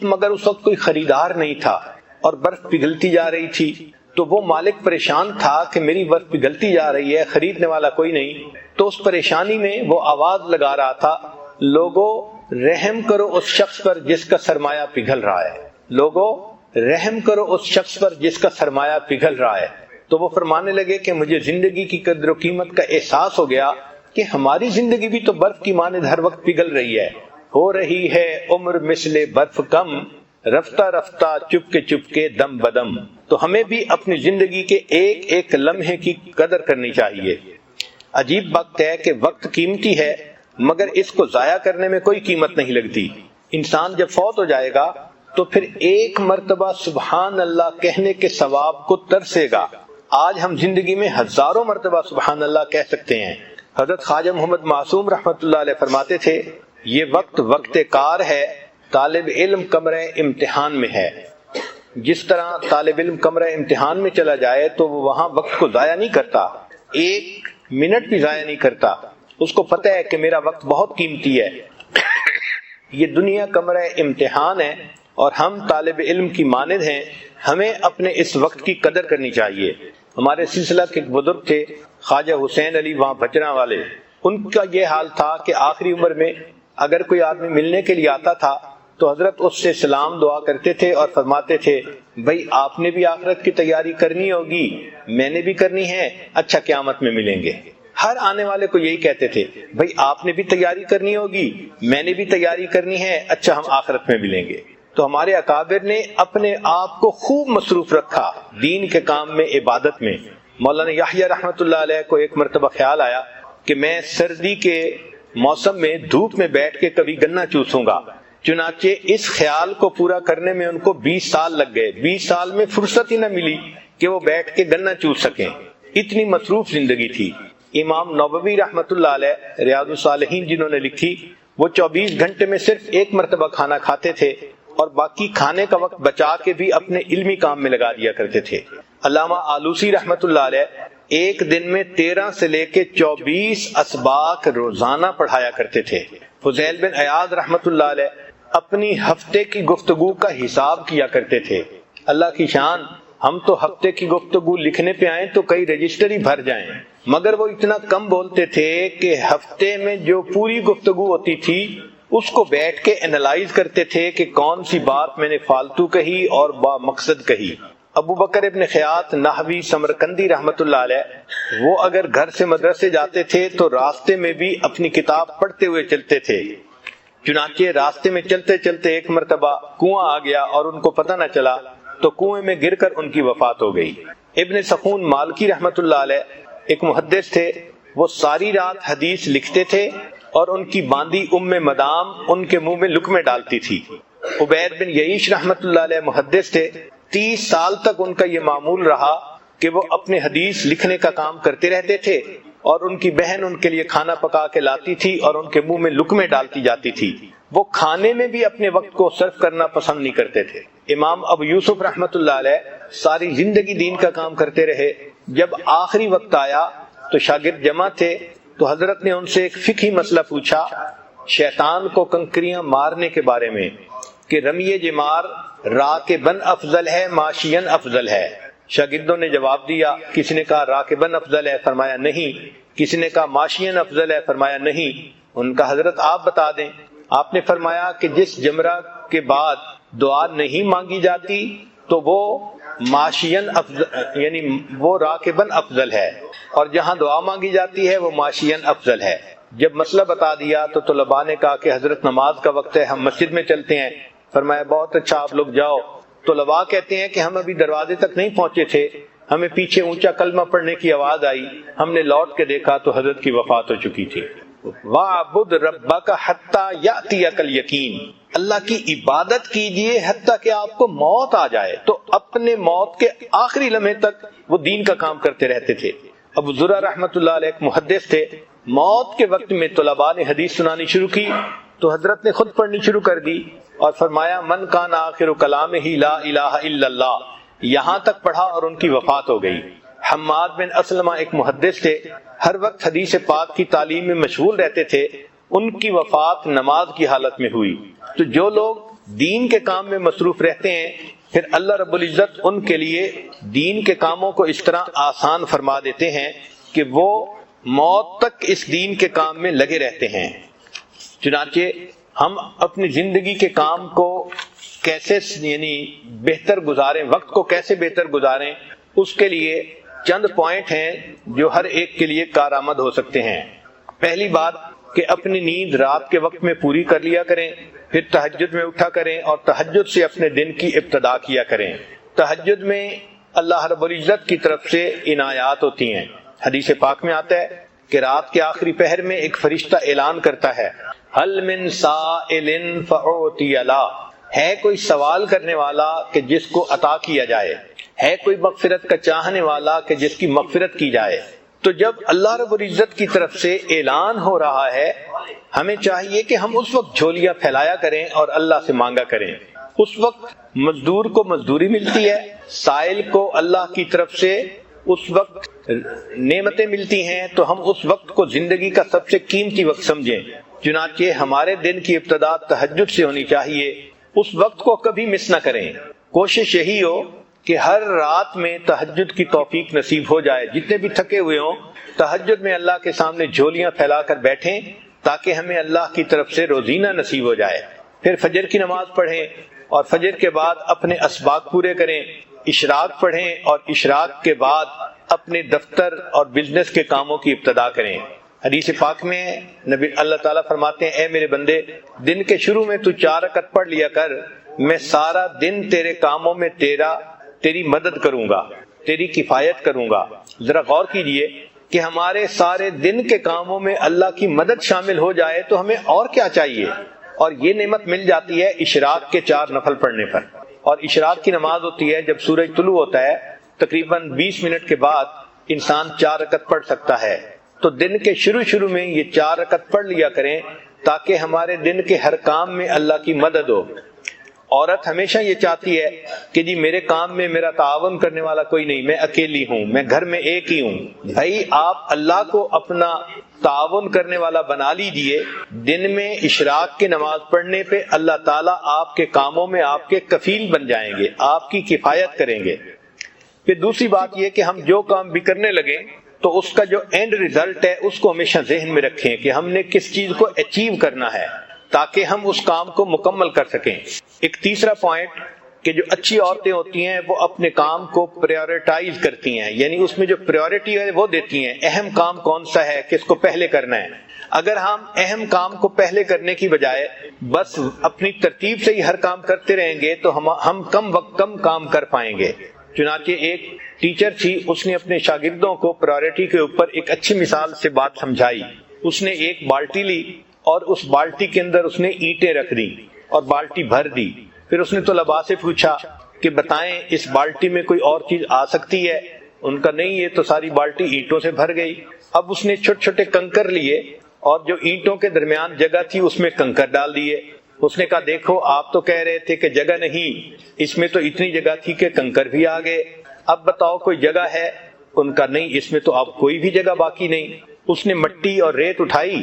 مگر اس وقت کوئی خریدار نہیں تھا اور برف پگھلتی جا رہی تھی، تو وہ مالک پریشان تھا کہ میری برف پگھلتی جا رہی ہے، خریدنے والا کوئی نہیں۔ تو اس پریشانی میں وہ آواز لگا رہا تھا لوگو رحم کرو اس شخص پر جس کا سرمایہ پگھل رہا ہے، لوگو رحم کرو اس شخص پر جس کا سرمایہ پگھل رہا ہے۔ تو وہ فرمانے لگے کہ مجھے زندگی کی قدر و قیمت کا احساس ہو گیا کہ ہماری زندگی بھی تو برف کی مانند ہر وقت پگھل رہی ہے، ہو رہی ہے عمر مثل برف کم، رفتہ رفتہ چپ کے دم بدم۔ تو ہمیں بھی اپنی زندگی کے ایک ایک لمحے کی قدر کرنی چاہیے۔ عجیب وقت ہے کہ وقت قیمتی ہے مگر اس کو ضائع کرنے میں کوئی قیمت نہیں لگتی۔ انسان جب فوت ہو جائے گا تو پھر ایک مرتبہ سبحان اللہ کہنے کے ثواب کو ترسے گا۔ آج ہم زندگی میں ہزاروں مرتبہ سبحان اللہ کہہ سکتے ہیں۔ حضرت خواجہ محمد معصوم رحمۃ اللہ علیہ فرماتے تھے یہ وقت کار ہے، طالب علم کمرہ امتحان میں ہے۔ جس طرح طالب علم کمرہ امتحان میں چلا جائے تو وہ وہاں وقت کو ضائع نہیں کرتا، ایک منٹ بھی ضائع نہیں کرتا، اس کو پتہ ہے کہ میرا وقت بہت قیمتی ہے۔ یہ دنیا کمرہ امتحان ہے اور ہم طالب علم کی مانند ہیں، ہمیں اپنے اس وقت کی قدر کرنی چاہیے۔ ہمارے سلسلہ کے ایک بزرگ تھے خواجہ حسین علی وہاں بچرا والے، ان کا یہ حال تھا کہ آخری عمر میں اگر کوئی آدمی ملنے کے لیے آتا تھا تو حضرت اس سے سلام دعا کرتے تھے اور فرماتے تھے بھائی آپ نے بھی آخرت کی تیاری کرنی ہوگی، میں نے بھی کرنی ہے، اچھا قیامت میں ملیں گے۔ ہر آنے والے کو یہی کہتے تھے بھائی آپ نے بھی تیاری کرنی ہوگی، میں نے بھی تیاری کرنی ہے، اچھا ہم آخرت میں ملیں گے۔ تو ہمارے اکابر نے اپنے آپ کو خوب مصروف رکھا دین کے کام میں، عبادت میں۔ مولانا یحییٰ رحمۃ اللہ علیہ کو ایک مرتبہ خیال آیا کہ میں سردی کے موسم میں دھوپ میں بیٹھ کے کبھی گنا چوسوں گا، چنانچہ اس خیال کو پورا کرنے میں ان کو 20 سال لگ گئے۔ 20 سال میں فرصت ہی نہ ملی کہ وہ بیٹھ کے گنا چوس سکیں، اتنی مصروف زندگی تھی۔ امام نووی رحمۃ اللہ علیہ ریاض الصالحین جنہوں نے لکھی، وہ 24 گھنٹے میں صرف ایک مرتبہ کھانا کھاتے تھے اور باقی کھانے کا وقت بچا کے بھی اپنے علمی کام میں لگا دیا کرتے تھے۔ علامہ آلوسی رحمۃ اللہ علیہ ایک دن میں 13 سے لے کے 24 اسباق روزانہ پڑھایا کرتے تھے۔ فضیل بن عیاض رحمۃ اللہ علیہ اپنی ہفتے کی گفتگو کا حساب کیا کرتے تھے۔ اللہ کی شان، ہم تو ہفتے کی گفتگو لکھنے پہ آئیں تو کئی رجسٹر ہی بھر جائیں، مگر وہ اتنا کم بولتے تھے کہ ہفتے میں جو پوری گفتگو ہوتی تھی اس کو بیٹھ کے انالائز کرتے تھے کہ کون سی بات میں نے فالتو کہی اور با مقصد کہی۔ ابو بکر ابن خیاط نحوی سمرقندی رحمۃ اللہ علیہ، وہ اگر گھر سے مدرسے جاتے تھے تو راستے میں بھی اپنی کتاب پڑھتے ہوئے چلتے تھے۔ چنانچہ راستے میں چلتے چلتے ایک مرتبہ کنواں آ گیا اور ان کو پتہ نہ چلا تو کنویں میں گر کر ان کی وفات ہو گئی۔ ابن سخون مالکی رحمۃ اللہ علیہ ایک محدث تھے، وہ ساری رات حدیث لکھتے تھے اور ان کی باندی ام مدام ان کے منہ میں لقمے ڈالتی تھی۔ عبید بن یعیش رحمۃ اللہ علیہ محدث تھے، 30 سال تک ان کا یہ معمول رہا کہ وہ اپنے حدیث لکھنے کا کام کرتے رہتے تھے اور ان کی بہن ان کے لیے کھانا پکا کے لاتی تھی اور ان کے منہ میں لقمے ڈالتی جاتی تھی۔ وہ کھانے میں بھی اپنے وقت کو صرف کرنا پسند نہیں کرتے تھے۔ امام ابو یوسف رحمۃ اللہ علیہ ساری زندگی دین کا کام کرتے رہے، جب آخری وقت آیا تو شاگرد جمع تھے تو حضرت نے ان سے ایک فقہی مسئلہ پوچھا شیطان کو کنکریاں مارنے کے بارے میں کہ رمی جمار راکبن افضل ہے ماشین افضل ہے۔ شاگردوں نے جواب دیا، کسی نے کہا راکبن افضل ہے، فرمایا نہیں، کسی نے کہا ماشین افضل ہے، فرمایا نہیں۔ ان کا حضرت آپ بتا دیں۔ آپ نے فرمایا کہ جس جمرہ کے بعد دعا نہیں مانگی جاتی تو وہ ماشین افضل، یعنی وہ راکبن افضل ہے، اور جہاں دعا مانگی جاتی ہے وہ ماشین افضل ہے۔ جب مسئلہ بتا دیا تو طلباء نے کہا کہ حضرت نماز کا وقت ہے، ہم مسجد میں چلتے ہیں۔ فرمایا بہت اچھا، آپ لوگ جاؤ۔ طلباء کہتے ہیں کہ ہم ابھی دروازے تک نہیں پہنچے تھے، ہمیں پیچھے اونچا کلمہ پڑھنے کی آواز آئی، ہم نے لوٹ کے دیکھا تو حضرت کی وفات ہو چکی تھی۔ وَاعْبُدْ رَبَّكَ حَتَّى يَأْتِيَكَ الْيَقِينُ، اللہ کی عبادت کیجئے حتیٰ کہ آپ کو موت آ جائے۔ تو اپنے موت کے آخری لمحے تک وہ دین کا کام کرتے رہتے تھے۔ ابو زرع رحمۃ اللہ علیہ ایک محدث تھے، موت کے وقت میں طلباء نے حدیث سنانی شروع کی تو حضرت نے خود پڑھنی شروع کر دی اور فرمایا من کان آخر کلامہ لا الہ الا اللہ، یہاں تک پڑھا اور ان کی وفات ہو گئی۔ حماد بن اسلمہ ایک محدث تھے، ہر وقت حدیث پاک کی تعلیم میں مشغول رہتے تھے، ان کی وفات نماز کی حالت میں ہوئی۔ تو جو لوگ دین کے کام میں مصروف رہتے ہیں پھر اللہ رب العزت ان کے لیے دین کے کاموں کو اس طرح آسان فرما دیتے ہیں کہ وہ موت تک اس دین کے کام میں لگے رہتے ہیں۔ چنانچہ ہم اپنی زندگی کے کام کو کیسے یعنی بہتر گزاریں، وقت کو کیسے بہتر گزاریں، اس کے لیے چند پوائنٹ ہیں جو ہر ایک کے لیے کارآمد ہو سکتے ہیں۔ پہلی بات کہ اپنی نیند رات کے وقت میں پوری کر لیا کریں، پھر تہجد میں اٹھا کریں اور تہجد سے اپنے دن کی ابتدا کیا کریں۔ تہجد میں اللہ رب العزت کی طرف سے عنایات ہوتی ہیں۔ حدیث پاک میں آتا ہے کہ رات کے آخری پہر میں ایک فرشتہ اعلان کرتا ہے ہل من سائل فاعطی لا، ہے کوئی سوال کرنے والا کہ جس کو عطا کیا جائے، ہے کوئی مغفرت کا چاہنے والا کہ جس کی مغفرت کی جائے۔ تو جب اللہ رب العزت کی طرف سے اعلان ہو رہا ہے ہمیں چاہیے کہ ہم اس وقت جھولیاں پھیلایا کریں اور اللہ سے مانگا کریں۔ اس وقت مزدور کو مزدوری ملتی ہے، سائل کو اللہ کی طرف سے اس وقت نعمتیں ملتی ہیں، تو ہم اس وقت کو زندگی کا سب سے قیمتی وقت سمجھیں۔ چنانچہ ہمارے دن کی ابتدا تہجد سے ہونی چاہیے، اس وقت کو کبھی مس نہ کریں۔ کوشش یہی ہو کہ ہر رات میں تہجد کی توفیق نصیب ہو جائے، جتنے بھی تھکے ہوئے ہوں تہجد میں اللہ کے سامنے جھولیاں پھیلا کر بیٹھیں تاکہ ہمیں اللہ کی طرف سے روزینہ نصیب ہو جائے۔ پھر فجر کی نماز پڑھیں اور فجر کے بعد اپنے اسباق پورے کریں، اشراق پڑھیں اور اشراق کے بعد اپنے دفتر اور بزنس کے کاموں کی ابتدا کریں۔ حدیث پاک میں نبی اللہ تعالیٰ فرماتے ہیں اے میرے بندے، دن کے شروع میں تو 4 رکعت پڑھ لیا کر، میں سارا دن تیرے کاموں میں تیری مدد کروں گا، تیری کفایت کروں گا۔ ذرا غور کیجئے کہ ہمارے سارے دن کے کاموں میں اللہ کی مدد شامل ہو جائے تو ہمیں اور کیا چاہیے، اور یہ نعمت مل جاتی ہے اشراق کے 4 نفل پڑھنے پر۔ اور اشراق کی نماز ہوتی ہے جب سورج طلوع ہوتا ہے، تقریباً 20 منٹ کے بعد انسان 4 رکعت پڑھ سکتا ہے۔ تو دن کے شروع میں یہ 4 رکعت پڑھ لیا کریں تاکہ ہمارے دن کے ہر کام میں اللہ کی مدد ہو۔ عورت ہمیشہ یہ چاہتی ہے کہ جی میرے کام میں میرا تعاون کرنے والا کوئی نہیں، میں اکیلی ہوں، میں گھر میں ایک ہی ہوں۔ بھائی آپ اللہ کو اپنا تعاون کرنے والا بنا لیجئے، دن میں اشراق کی نماز پڑھنے پہ اللہ تعالیٰ آپ کے کاموں میں آپ کے کفیل بن جائیں گے، آپ کی کفایت کریں گے۔ پھر دوسری بات یہ کہ ہم جو کام بھی کرنے لگیں تو اس کا جو اینڈ ریزلٹ ہے اس کو ہمیشہ ذہن میں رکھیں کہ ہم نے کس چیز کو اچیو کرنا ہے تاکہ ہم اس کام کو مکمل کر سکیں۔ ایک تیسرا پوائنٹ کہ جو اچھی عورتیں ہوتی ہیں وہ اپنے کام کو پریورٹائز کرتی ہیں، یعنی اس میں جو پریورٹی ہے وہ دیتی ہیں، اہم کام کون سا ہے، کس کو پہلے کرنا ہے۔ اگر ہم اہم کام کو پہلے کرنے کی بجائے بس اپنی ترتیب سے ہی ہر کام کرتے رہیں گے تو ہم کم وقت کم کام کر پائیں گے۔ چنانچہ ایک ٹیچر تھی، اس نے اپنے شاگردوں کو پرائورٹی کے اوپر ایک اچھی مثال سے بات سمجھائی۔ اس نے ایک بالٹی لی اور اس بالٹی کے اندر اس نے اینٹیں رکھ دی اور بالٹی بھر دی۔ پھر اس نے طلباء سے پوچھا کہ بتائیں اس بالٹی میں کوئی اور چیز آ سکتی ہے؟ ان کا نہیں، یہ تو ساری بالٹی اینٹوں سے بھر گئی۔ اب اس نے چھوٹے چھوٹے کنکر لیے اور جو اینٹوں کے درمیان جگہ تھی اس میں کنکر ڈال دیے۔ اس نے کہا دیکھو آپ تو کہہ رہے تھے کہ جگہ نہیں، اس میں تو اتنی جگہ تھی کہ کنکر بھی آ گئے، اب بتاؤ کوئی جگہ ہے؟ ان کا نہیں، اس میں تو اب کوئی بھی جگہ باقی نہیں۔ اس نے مٹی اور ریت اٹھائی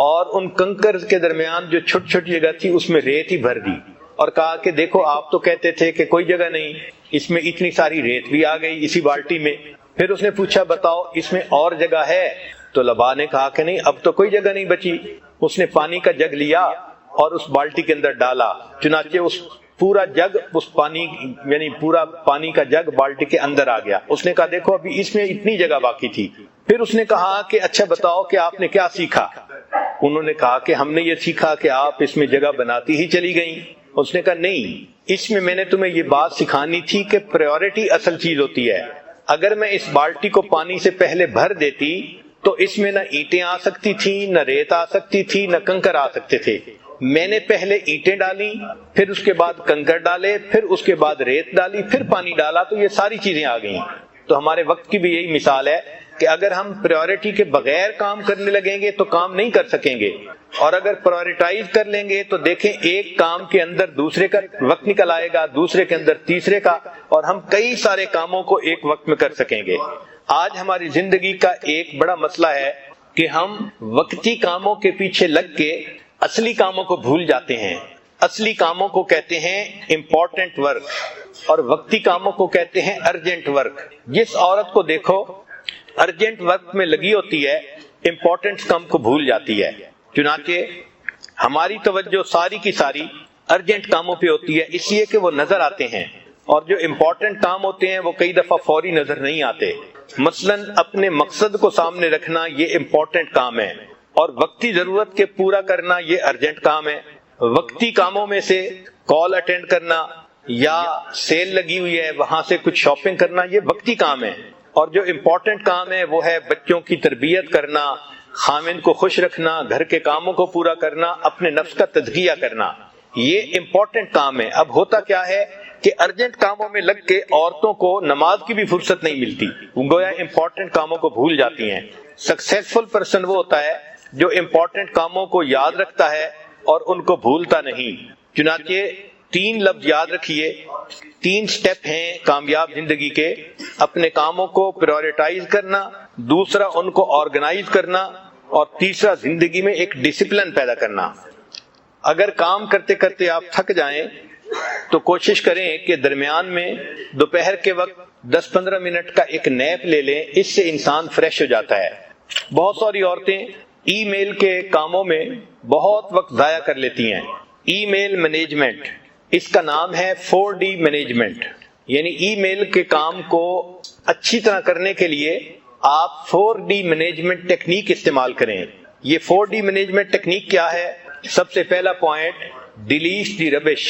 اور ان کنکر کے درمیان جو چھوٹی چھوٹی جگہ تھی اس میں ریت ہی بھر دی اور کہا کہ دیکھو آپ تو کہتے تھے کہ کوئی جگہ نہیں، اس میں اتنی ساری ریت بھی آ گئی اسی بالٹی میں۔ پھر اس نے پوچھا بتاؤ اس میں اور جگہ ہے؟ تو طلباء نے کہا کہ نہیں اب تو کوئی جگہ نہیں بچی۔ اس نے پانی کا جگ لیا اور اس بالٹی کے اندر ڈالا، چنانچہ اس پورا جگ، اس پانی یعنی پورا پانی کا جگ بالٹی کے اندر آ گیا۔ اس نے کہا دیکھو ابھی اس میں اتنی جگہ باقی تھی۔ پھر اس نے کہا کہ اچھا بتاؤ کہ آپ نے کیا سیکھا؟ انہوں نے کہا کہ ہم نے یہ سیکھا کہ آپ اس میں جگہ بناتی ہی چلی گئیں۔ اس نے کہا نہیں، اس میں نے تمہیں یہ بات سکھانی تھی کہ پریورٹی اصل چیز ہوتی ہے۔ اگر میں اس بالٹی کو پانی سے پہلے بھر دیتی تو اس میں نہ اینٹیں آ سکتی تھیں، نہ ریت آ سکتی تھی، نہ کنکر آ سکتے تھے۔ میں نے پہلے اینٹیں ڈالی، پھر اس کے بعد کنکر ڈالے، پھر اس کے بعد ریت ڈالی، پھر پانی ڈالا، تو یہ ساری چیزیں آ گئیں۔ تو ہمارے وقت کی بھی یہی مثال ہے کہ اگر ہم پریورٹی کے بغیر کام کرنے لگیں گے تو کام نہیں کر سکیں گے، اور اگر پریورٹائز کر لیں گے تو دیکھیں ایک کام کے اندر دوسرے کا وقت نکل آئے گا، دوسرے کے اندر تیسرے کا، اور ہم کئی سارے کاموں کو ایک وقت میں کر سکیں گے۔ آج ہماری زندگی کا ایک بڑا مسئلہ ہے کہ ہم وقتی کاموں کے پیچھے لگ کے اصلی کاموں کو بھول جاتے ہیں۔ اصلی کاموں کو کہتے ہیں امپورٹنٹ ورک، اور وقتی کاموں کو کہتے ہیں ارجنٹ ورک۔ جس عورت کو دیکھو ارجنٹ ورک میں لگی ہوتی ہے، امپورٹنٹ کام کو بھول جاتی ہے۔ چنانچہ ہماری توجہ ساری کی ساری ارجنٹ کاموں پہ ہوتی ہے، اس لیے کہ وہ نظر آتے ہیں، اور جو امپورٹنٹ کام ہوتے ہیں وہ کئی دفعہ فوری نظر نہیں آتے۔ مثلاً اپنے مقصد کو سامنے رکھنا یہ امپورٹنٹ کام ہے، اور وقتی ضرورت کے پورا کرنا یہ ارجنٹ کام ہے۔ وقتی کاموں میں سے کال اٹینڈ کرنا یا سیل لگی ہوئی ہے وہاں سے کچھ شاپنگ کرنا یہ وقتی کام ہے، اور جو امپورٹنٹ کام ہے وہ ہے بچوں کی تربیت کرنا، خامن کو خوش رکھنا، گھر کے کاموں کو پورا کرنا، اپنے نفس کا تزکیہ کرنا، یہ امپورٹنٹ کام ہے۔ اب ہوتا کیا ہے کہ ارجنٹ کاموں میں لگ کے عورتوں کو نماز کی بھی فرصت نہیں ملتی، گویا امپورٹنٹ کاموں کو بھول جاتی ہیں۔ سکسیسفل پرسن وہ ہوتا ہے جو امپورٹنٹ کاموں کو یاد رکھتا ہے اور ان کو بھولتا نہیں۔ چنانچہ 3 لفظ یاد رکھیے، 3 سٹیپ ہیں کامیاب زندگی کے: اپنے کاموں کو پریورٹائز کرنا، دوسرا ان کو آرگنائز کرنا، اور تیسرا زندگی میں ایک ڈسپلن پیدا کرنا۔ اگر کام کرتے کرتے آپ تھک جائیں تو کوشش کریں کہ درمیان میں دوپہر کے وقت 10-15 منٹ کا ایک نیپ لے لیں، اس سے انسان فریش ہو جاتا ہے۔ بہت ساری عورتیں ای میل کے کاموں میں بہت وقت ضائع کر لیتی ہیں۔ ای میل مینجمنٹ، اس کا نام ہے 4D مینجمنٹ، یعنی ای میل کے کام کو اچھی طرح کرنے کے لیے آپ 4D مینجمنٹ ٹیکنیک استعمال کریں۔ یہ 4D مینجمنٹ ٹیکنیک کیا ہے؟ سب سے پہلا پوائنٹ، ڈیلیٹ دی ربش۔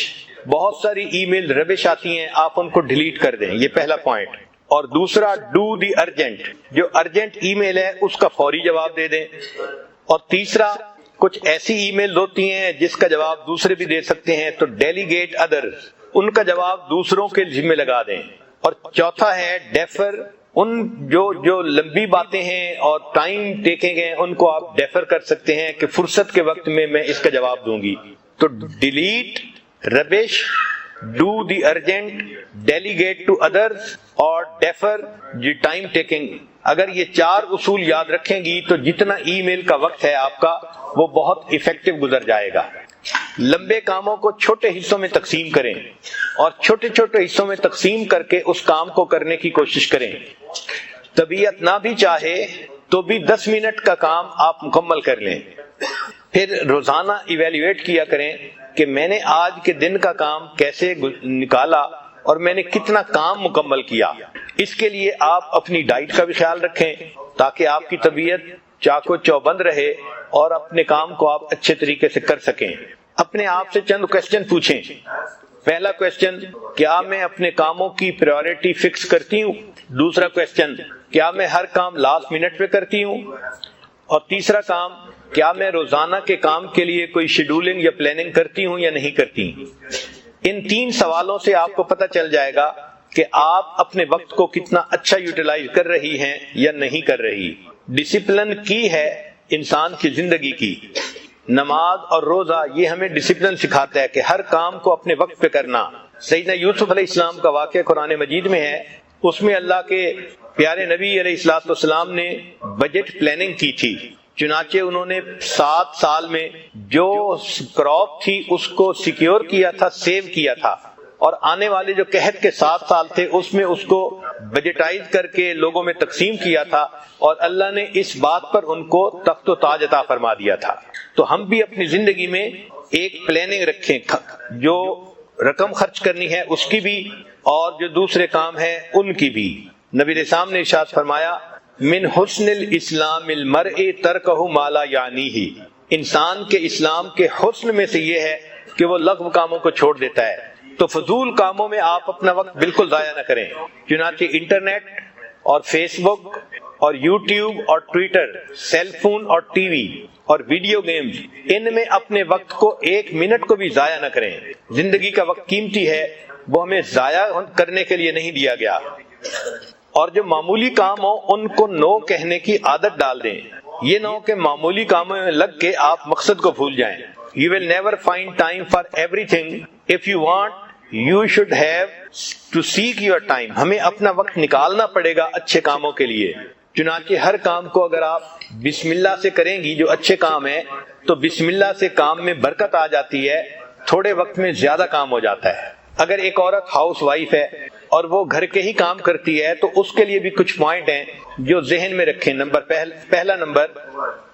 بہت ساری ای میل ربش آتی ہیں، آپ ان کو ڈیلیٹ کر دیں، یہ پہلا پوائنٹ۔ اور دوسرا، ڈو دی ارجنٹ، جو ارجنٹ ای میل ہے اس کا فوری جواب دے دیں۔ اور تیسرا، کچھ ایسی ای میل ہوتی ہیں جس کا جواب دوسرے بھی دے سکتے ہیں، تو ڈیلیگیٹ ادرز، ان کا جواب دوسروں کے ذمہ لگا دیں۔ اور چوتھا ہے ڈیفر، ان جو لمبی باتیں ہیں اور ٹائم ٹیکنگ ہیں ان کو آپ ڈیفر کر سکتے ہیں کہ فرصت کے وقت میں اس کا جواب دوں گی۔ تو delete, rubbish, do the urgent, delegate to others اور ڈیفر دی ٹائم ٹیکنگ، اگر یہ 4 اصول یاد رکھیں گی تو جتنا ای میل کا وقت ہے آپ کا وہ بہت ایفیکٹو گزر جائے گا۔ لمبے کاموں کو چھوٹے حصوں میں تقسیم کریں اور چھوٹے چھوٹے حصوں میں تقسیم کر کے اس کام کو کرنے کی کوشش کریں۔ طبیعت نہ بھی چاہے تو بھی 10 منٹ کا کام آپ مکمل کر لیں۔ پھر روزانہ ایویلیویٹ کیا کریں کہ میں نے آج کے دن کا کام کیسے نکالا اور میں نے کتنا کام مکمل کیا۔ اس کے لیے آپ اپنی ڈائٹ کا بھی خیال رکھیں تاکہ آپ کی طبیعت چاق و چوبند رہے اور اپنے کام کو آپ اچھے طریقے سے کر سکیں۔ اپنے آپ سے چند کوسچن پوچھیں۔ پہلا کوسچن، کیا میں اپنے کاموں کی پریورٹی فکس کرتی ہوں؟ دوسرا کوسچن، کیا میں ہر کام لاسٹ منٹ پہ کرتی ہوں؟ اور تیسرا کام، کیا میں روزانہ کے کام کے لیے کوئی شیڈولنگ یا پلاننگ کرتی ہوں یا نہیں کرتی؟ ان 3 سوالوں سے آپ کو پتہ چل جائے گا کہ آپ اپنے وقت کو کتنا اچھا یوٹیلائز کر رہی ہیں یا نہیں کر رہی۔ ڈسپلن کی ہے انسان کی زندگی کی۔ نماز اور روزہ یہ ہمیں ڈسپلن سکھاتا ہے کہ ہر کام کو اپنے وقت پہ کرنا۔ سیدنا یوسف علیہ السلام کا واقعہ قرآن مجید میں ہے، اس میں اللہ کے پیارے نبی علیہ الصلوۃ والسلام نے بجٹ پلاننگ کی تھی۔ چنانچہ انہوں نے 7 سال میں جو کراپ تھی اس کو سیکیور کیا تھا، سیو کیا تھا، اور آنے والے جو قحط کے 7 سال تھے اس میں اس کو بجٹائز کر کے لوگوں میں تقسیم کیا تھا، اور اللہ نے اس بات پر ان کو تخت و تاج عطا فرما دیا تھا۔ تو ہم بھی اپنی زندگی میں ایک پلاننگ رکھیں، جو رقم خرچ کرنی ہے اس کی بھی اور جو دوسرے کام ہیں ان کی بھی۔ نبی علیہ السلام نے ارشاد فرمایا من حسن الاسلام المرء ترکہ ما لا یعنیہ، انسان کے اسلام کے حسن میں سے یہ ہے کہ وہ لغو کاموں کو چھوڑ دیتا ہے۔ تو فضول کاموں میں آپ اپنا وقت بالکل ضائع نہ کریں، چنانچہ انٹرنیٹ اور فیس بک اور یوٹیوب اور ٹویٹر، سیل فون اور ٹی وی اور ویڈیو گیمز، ان میں اپنے وقت کو ایک منٹ کو بھی ضائع نہ کریں۔ زندگی کا وقت قیمتی ہے، وہ ہمیں ضائع کرنے کے لیے نہیں دیا گیا۔ اور جو معمولی کام ہو ان کو نو کہنے کی عادت ڈال دیں، یہ نہ ہو کہ معمولی کاموں میں لگ کے آپ مقصد کو بھول جائیں۔ You will never find time for everything. If you want, you should have to seek your time. ہمیں اپنا وقت نکالنا پڑے گا اچھے کاموں کے لیے۔ چنانچہ ہر کام کو اگر آپ بسم اللہ سے کریں گی، جو اچھے کام ہیں، تو بسم اللہ سے کام میں برکت آ جاتی ہے، تھوڑے وقت میں زیادہ کام ہو جاتا ہے۔ اگر ایک عورت ہاؤس وائف ہے اور وہ گھر کے ہی کام کرتی ہے تو اس کے لیے بھی کچھ پوائنٹ ہیں جو ذہن میں رکھیں۔ پہلا نمبر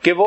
کہ وہ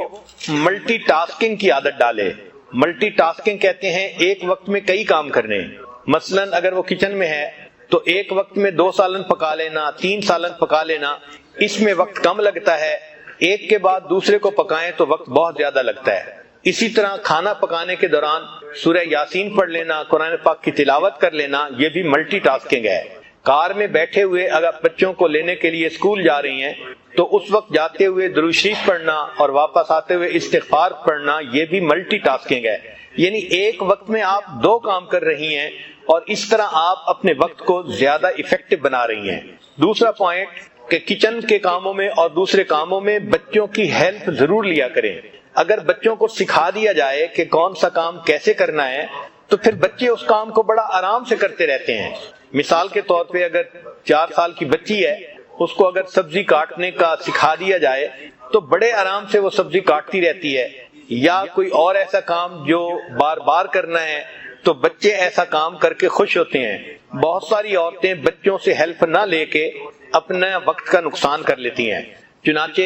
ملٹی ٹاسکنگ کی عادت ڈالے۔ ملٹی ٹاسکنگ کہتے ہیں ایک وقت میں کئی کام کرنے۔ مثلا اگر وہ کچن میں ہے تو ایک وقت میں 2 سالن پکا لینا، 3 سالن پکا لینا، اس میں وقت کم لگتا ہے۔ ایک کے بعد دوسرے کو پکائیں تو وقت بہت زیادہ لگتا ہے۔ اسی طرح کھانا پکانے کے دوران سورہ یاسین پڑھ لینا، قرآن پاک کی تلاوت کر لینا، یہ بھی ملٹی ٹاسکنگ ہے۔ کار میں بیٹھے ہوئے اگر بچوں کو لینے کے لیے اسکول جا رہی ہیں تو اس وقت جاتے ہوئے درود شریف پڑھنا اور واپس آتے ہوئے استغفار پڑھنا، یہ بھی ملٹی ٹاسکنگ ہے۔ یعنی ایک وقت میں آپ 2 کام کر رہی ہیں اور اس طرح آپ اپنے وقت کو زیادہ ایفیکٹو بنا رہی ہیں۔ دوسرا پوائنٹ کہ کچن کے کاموں میں اور دوسرے کاموں میں بچوں کی ہیلپ ضرور لیا کریں۔ اگر بچوں کو سکھا دیا جائے کہ کون سا کام کیسے کرنا ہے تو پھر بچے اس کام کو بڑا آرام سے کرتے رہتے ہیں۔ مثال کے طور پہ اگر 4 سال کی بچی ہے، اس کو اگر سبزی کاٹنے کا سکھا دیا جائے تو بڑے آرام سے وہ سبزی کاٹتی رہتی ہے۔ یا کوئی اور ایسا کام جو بار بار کرنا ہے تو بچے ایسا کام کر کے خوش ہوتے ہیں۔ بہت ساری عورتیں بچوں سے ہیلپ نہ لے کے اپنا وقت کا نقصان کر لیتی ہیں۔ چنانچہ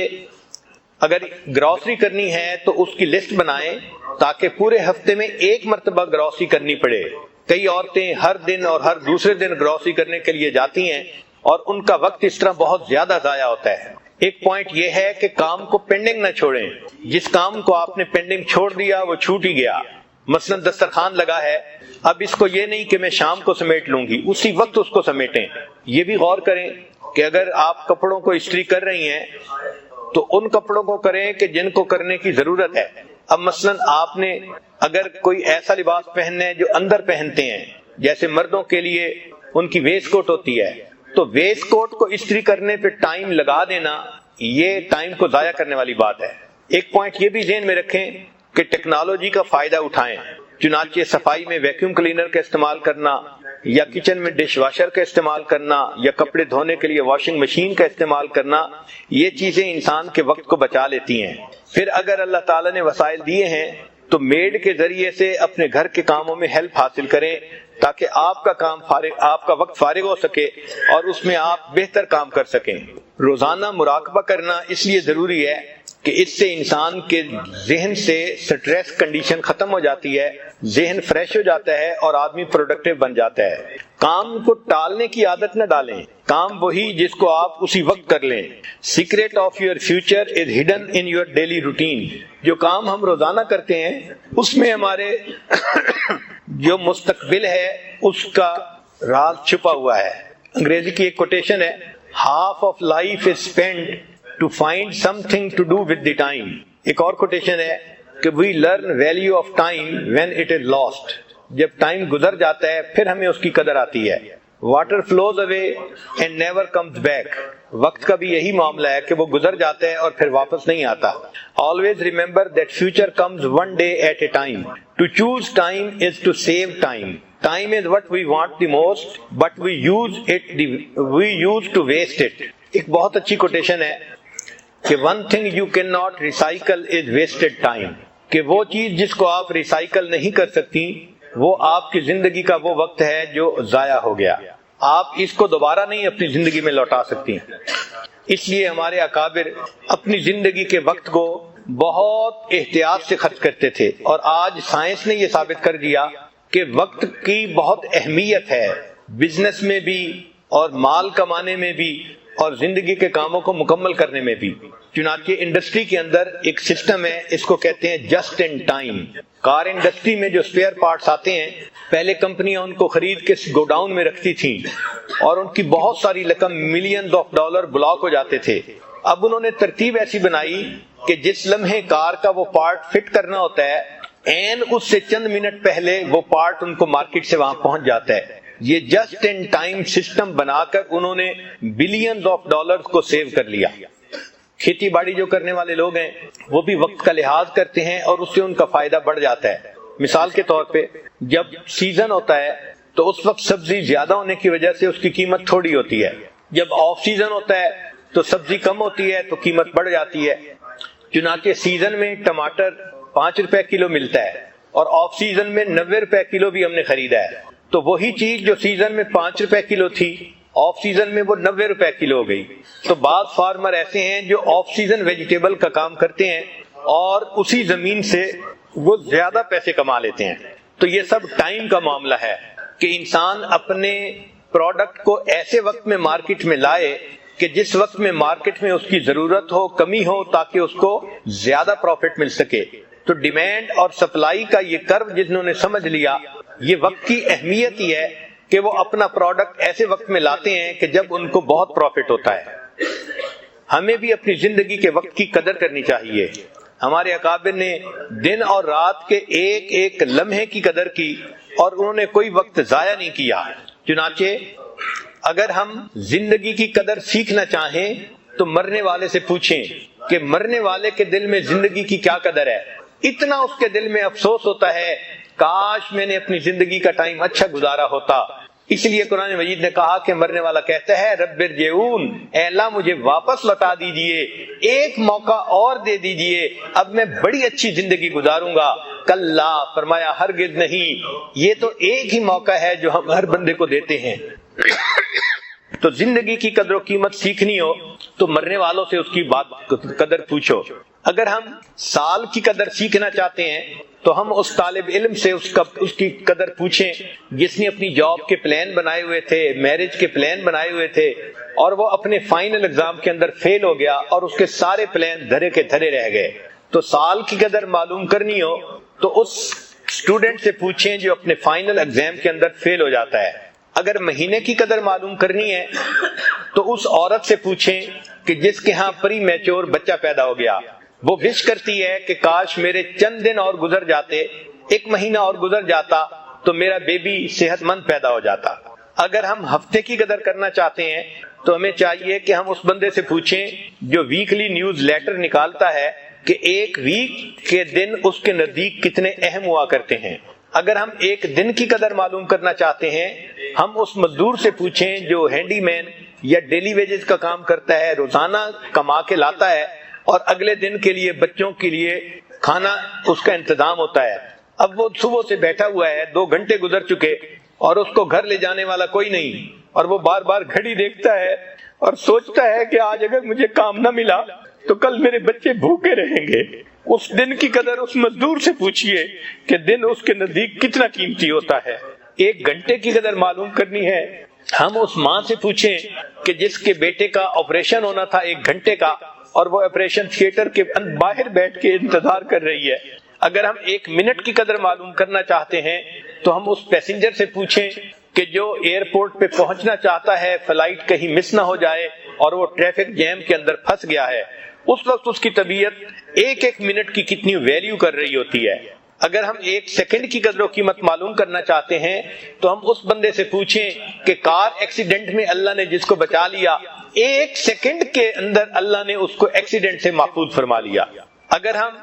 اگر گروسری کرنی ہے تو اس کی لسٹ بنائیں تاکہ پورے ہفتے میں ایک مرتبہ گروسری کرنی پڑے۔ کئی عورتیں ہر دن اور ہر دوسرے دن گروسری کرنے کے لیے جاتی ہیں اور ان کا وقت اس طرح بہت زیادہ ضائع ہوتا ہے۔ ایک پوائنٹ یہ ہے کہ کام کو پینڈنگ نہ چھوڑیں۔ جس کام کو آپ نے پینڈنگ چھوڑ دیا وہ چھوٹ ہی گیا۔ مثلا دسترخوان لگا ہے، اب اس کو یہ نہیں کہ میں شام کو سمیٹ لوں گی، اسی وقت اس کو سمیٹیں۔ یہ بھی غور کریں کہ اگر آپ کپڑوں کو استری کر رہی ہیں تو ان کپڑوں کو کریں کہ جن کو کرنے کی ضرورت ہے۔ اب مثلا آپ نے اگر کوئی ایسا لباس پہننا ہے جو اندر پہنتے ہیں، جیسے مردوں کے لیے ان کی ویسٹ کوٹ ہوتی ہے، تو ویسٹ کوٹ کو استری کرنے پہ ٹائم لگا دینا، یہ ٹائم کو ضائع کرنے والی بات ہے۔ ایک پوائنٹ یہ بھی ذہن میں رکھیں کہ ٹیکنالوجی کا فائدہ اٹھائیں۔ چنانچہ صفائی میں ویکیوم کلینر کا استعمال کرنا، یا کچن میں ڈش واشر کا استعمال کرنا، یا کپڑے دھونے کے لیے واشنگ مشین کا استعمال کرنا، یہ چیزیں انسان کے وقت کو بچا لیتی ہیں۔ پھر اگر اللہ تعالیٰ نے وسائل دیے ہیں تو میڈ کے ذریعے سے اپنے گھر کے کاموں میں ہیلپ حاصل کریں تاکہ آپ کا وقت فارغ ہو سکے اور اس میں آپ بہتر کام کر سکیں۔ روزانہ مراقبہ کرنا اس لیے ضروری ہے کہ اس سے انسان کے ذہن سے سٹریس کنڈیشن ختم ہو جاتی ہے، ذہن فریش ہو جاتا ہے اور آدمی پروڈکٹیو بن جاتا ہے۔ کام کو ٹالنے کی عادت نہ ڈالیں، کام وہی جس کو آپ اسی وقت کر لیں۔ Secret of your future is hidden in your daily routine. جو کام ہم روزانہ کرتے ہیں اس میں ہمارے جو مستقبل ہے اس کا راز چھپا ہوا ہے۔ انگریزی کی ایک کوٹیشن ہے، half of life is spend to find something to do with the time. ایک اور کوٹیشن ہے کہ we learn value of time when it is lost. جب ٹائم گزر جاتا ہے پھر ہمیں اس کی قدر آتی ہے۔ Water flows away and never comes back. وقت کا بھی یہی معاملہ ہے کہ وہ گزر جاتا ہے اور پھر واپس نہیں آتا۔ Always remember that future comes one day at a time. To choose time is to save time. Time is what we want the most but we use to waste it. ایک بہت اچھی کوٹیشن ہے کہ one thing you can not recycle is wasted time, کہ وہ چیز جس کو آپ ریسائیکل نہیں کر سکتی وہ آپ کی زندگی کا وہ وقت ہے جو ضائع ہو گیا۔ آپ اس کو دوبارہ نہیں اپنی زندگی میں لوٹا سکتی۔ اس لیے ہمارے اکابر اپنی زندگی کے وقت کو بہت احتیاط سے خرچ کرتے تھے، اور آج سائنس نے یہ ثابت کر دیا کہ وقت کی بہت اہمیت ہے، بزنس میں بھی اور مال کمانے میں بھی اور زندگی کے کاموں کو مکمل کرنے میں بھی۔ چنانچہ انڈسٹری کے اندر ایک سسٹم ہے، اس کو کہتے ہیں just in time. Car industry میں جو سپیئر پارٹس آتے ہیں، پہلے کمپنیاں ان کو خرید کے گوڈاؤن میں رکھتی تھیں اور ان کی بہت ساری رقم ملینز آف ڈالر بلاک ہو جاتے تھے۔ اب انہوں نے ترتیب ایسی بنائی کہ جس لمحے کار کا وہ پارٹ فٹ کرنا ہوتا ہے، عین اس سے چند منٹ پہلے وہ پارٹ ان کو مارکیٹ سے وہاں پہنچ جاتا ہے۔ یہ جسٹ ان ٹائم سسٹم بنا کر انہوں نے بلینز آف ڈالر کو سیو کر لیا۔ کھیتی باڑی جو کرنے والے لوگ ہیں وہ بھی وقت کا لحاظ کرتے ہیں اور اس سے ان کا فائدہ بڑھ جاتا ہے۔ مثال کے طور پہ جب سیزن ہوتا ہے تو اس وقت سبزی زیادہ ہونے کی وجہ سے اس کی قیمت تھوڑی ہوتی ہے، جب آف سیزن ہوتا ہے تو سبزی کم ہوتی ہے تو قیمت بڑھ جاتی ہے۔ چنانچہ سیزن میں ٹماٹر 5 روپے کلو ملتا ہے اور آف سیزن میں 90 روپے کلو بھی ہم نے خریدا ہے، تو وہی چیز جو سیزن میں 5 روپے کلو تھی آف سیزن میں وہ 90 روپے کلو ہو گئی۔ تو بعض فارمر ایسے ہیں جو آف سیزن ویجیٹیبل کا کام کرتے ہیں اور اسی زمین سے وہ زیادہ پیسے کما لیتے ہیں۔ تو یہ سب ٹائم کا معاملہ ہے کہ انسان اپنے پروڈکٹ کو ایسے وقت میں مارکیٹ میں لائے کہ جس وقت میں مارکیٹ میں اس کی ضرورت ہو، کمی ہو، تاکہ اس کو زیادہ پروفٹ مل سکے۔ تو ڈیمانڈ اور سپلائی کا یہ کرو جنہوں نے سمجھ لیا، یہ وقت کی اہمیت ہی ہے کہ وہ اپنا پروڈکٹ ایسے وقت میں لاتے ہیں کہ جب ان کو بہت پروفٹ ہوتا ہے۔ ہمیں بھی اپنی زندگی کے وقت کی قدر کرنی چاہیے۔ ہمارے اکابر نے دن اور رات کے ایک ایک لمحے کی قدر کی اور انہوں نے کوئی وقت ضائع نہیں کیا۔ چنانچہ اگر ہم زندگی کی قدر سیکھنا چاہیں تو مرنے والے سے پوچھیں کہ مرنے والے کے دل میں زندگی کی کیا قدر ہے۔ اتنا اس کے دل میں افسوس ہوتا ہے، کاش میں نے اپنی زندگی کا ٹائم اچھا گزارا ہوتا۔ اس لیے قرآن مجید نے کہا کہ مرنے والا کہتا ہے رب ارجعون، اے اللہ مجھے واپس لوٹا دیجئے، ایک موقع اور دے دیجئے، اب میں بڑی اچھی زندگی گزاروں گا۔ کلا، فرمایا ہرگز نہیں، یہ تو ایک ہی موقع ہے جو ہم ہر بندے کو دیتے ہیں۔ تو زندگی کی قدر و قیمت سیکھنی ہو تو مرنے والوں سے اس کی بات قدر پوچھو۔ اگر ہم سال کی قدر سیکھنا چاہتے ہیں تو ہم اس طالب علم سے اس کی قدر پوچھیں جس نے اپنی جاب کے پلان بنائے ہوئے تھے، میرج کے پلان بنائے ہوئے تھے، اور وہ اپنے فائنل ایگزام کے اندر فیل ہو گیا اور اس کے سارے پلان دھرے کے دھرے رہ گئے۔ تو سال کی قدر معلوم کرنی ہو تو اس اسٹوڈنٹ سے پوچھیں جو اپنے فائنل ایگزام کے اندر فیل ہو جاتا ہے۔ اگر مہینے کی قدر معلوم کرنی ہے تو اس عورت سے پوچھیں کہ جس کے ہاں پری میچور بچہ پیدا ہو گیا، وہ وش کرتی ہے کہ کاش میرے چند دن اور گزر جاتے، ایک مہینہ اور گزر جاتا تو میرا بیبی صحت مند پیدا ہو جاتا۔ اگر ہم ہفتے کی قدر کرنا چاہتے ہیں تو ہمیں چاہیے کہ ہم اس بندے سے پوچھیں جو ویکلی نیوز لیٹر نکالتا ہے کہ ایک ویک کے دن اس کے نزدیک کتنے اہم ہوا کرتے ہیں۔ اگر ہم ایک دن کی قدر معلوم کرنا چاہتے ہیں، ہم اس مزدور سے پوچھیں جو ہینڈی مین یا ڈیلی ویجز کا کام کرتا ہے، روزانہ کما کے لاتا ہے اور اگلے دن کے لیے بچوں کے لیے کھانا اس کا انتظام ہوتا ہے۔ اب وہ صبح سے بیٹھا ہوا ہے، 2 گھنٹے گزر چکے اور اس کو گھر لے جانے والا کوئی نہیں، اور وہ بار بار گھڑی دیکھتا ہے اور سوچتا ہے کہ آج اگر مجھے کام نہ ملا تو کل میرے بچے بھوکے رہیں گے۔ اس دن کی قدر اس مزدور سے پوچھئے کہ دن اس کے نزدیک کتنا قیمتی ہوتا ہے۔ 1 گھنٹے کی قدر معلوم کرنی ہے، ہم اس ماں سے پوچھیں کہ جس کے بیٹے کا آپریشن ہونا تھا 1 گھنٹے کا اور وہ آپریشن تھیٹر کے باہر بیٹھ کے انتظار کر رہی ہے۔ اگر ہم 1 منٹ کی قدر معلوم کرنا چاہتے ہیں تو ہم اس پیسنجر سے پوچھیں کہ جو ایئرپورٹ پہ پہنچنا چاہتا ہے، فلائٹ کہیں مس نہ ہو جائے اور وہ ٹریفک جیم کے اندر پھنس گیا ہے، اس وقت اس کی طبیعت 1 منٹ کی کتنی ویلیو کر رہی ہوتی ہے۔ اگر ہم 1 سیکنڈ کی قدر و قیمت معلوم کرنا چاہتے ہیں تو ہم اس بندے سے پوچھیں کہ کار ایکسیڈنٹ میں اللہ نے جس کو بچا لیا، 1 سیکنڈ کے اندر اللہ نے اس کو ایکسیڈنٹ سے محفوظ فرما لیا۔ اگر ہم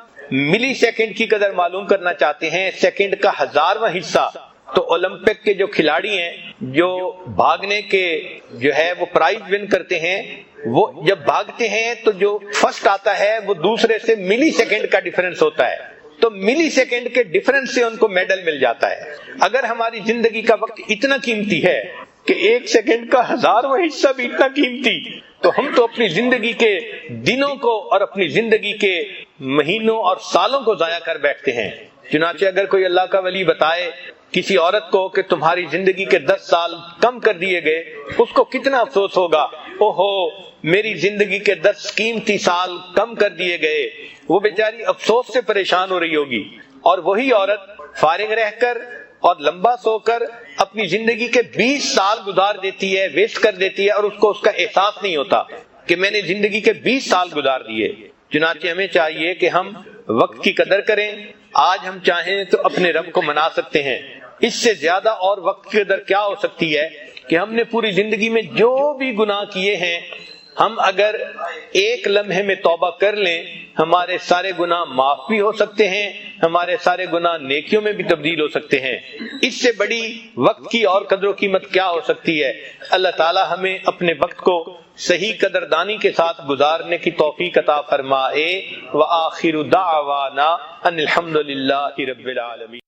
ملی سیکنڈ کی قدر معلوم کرنا چاہتے ہیں، سیکنڈ کا 1000واں حصہ، تو اولمپک کے جو کھلاڑی ہیں جو بھاگنے کے جو ہے وہ پرائز ون کرتے ہیں، وہ جب بھاگتے ہیں تو جو فرسٹ آتا ہے وہ دوسرے سے ملی سیکنڈ کا ڈیفرنس ہوتا ہے، تو ملی سیکنڈ کے ڈیفرنس سے ان کو میڈل مل جاتا ہے۔ اگر ہماری زندگی کا وقت اتنا قیمتی ہے کہ 1 سیکنڈ کا 1000واں حصہ بھی اتنا قیمتی، تو ہم تو اپنی زندگی کے دنوں کو اور اپنی زندگی کے مہینوں اور سالوں کو ضائع کر بیٹھتے ہیں۔ چنانچہ اگر کوئی اللہ کا ولی بتائے کسی عورت کو کہ تمہاری زندگی کے 10 سال کم کر دیے گئے، اس کو کتنا افسوس ہوگا، اوہو میری زندگی کے 10 قیمتی سال کم کر دیے گئے، وہ بیچاری افسوس سے پریشان ہو رہی ہوگی۔ اور وہی عورت فارغ رہ کر اور لمبا سو کر اپنی زندگی کے 20 سال گزار دیتی ہے، ویسٹ کر دیتی ہے، اور اس کو اس کا احساس نہیں ہوتا کہ میں نے زندگی کے 20 سال گزار دیے۔ چنانچہ ہمیں چاہیے کہ ہم وقت کی قدر کریں۔ آج ہم چاہیں تو اپنے رب کو منا سکتے ہیں، اس سے زیادہ اور وقت کی قدر کیا ہو سکتی ہے کہ ہم نے پوری زندگی میں جو بھی گناہ کیے ہیں، ہم اگر ایک لمحے میں توبہ کر لیں، ہمارے سارے گناہ معاف بھی ہو سکتے ہیں، ہمارے سارے گناہ نیکیوں میں بھی تبدیل ہو سکتے ہیں۔ اس سے بڑی وقت کی اور قدر و قیمت کیا ہو سکتی ہے؟ اللہ تعالی ہمیں اپنے وقت کو صحیح قدردانی کے ساتھ گزارنے کی توفیق عطا فرمائے۔ وآخر دعوانا ان الحمد للہ رب العالمین۔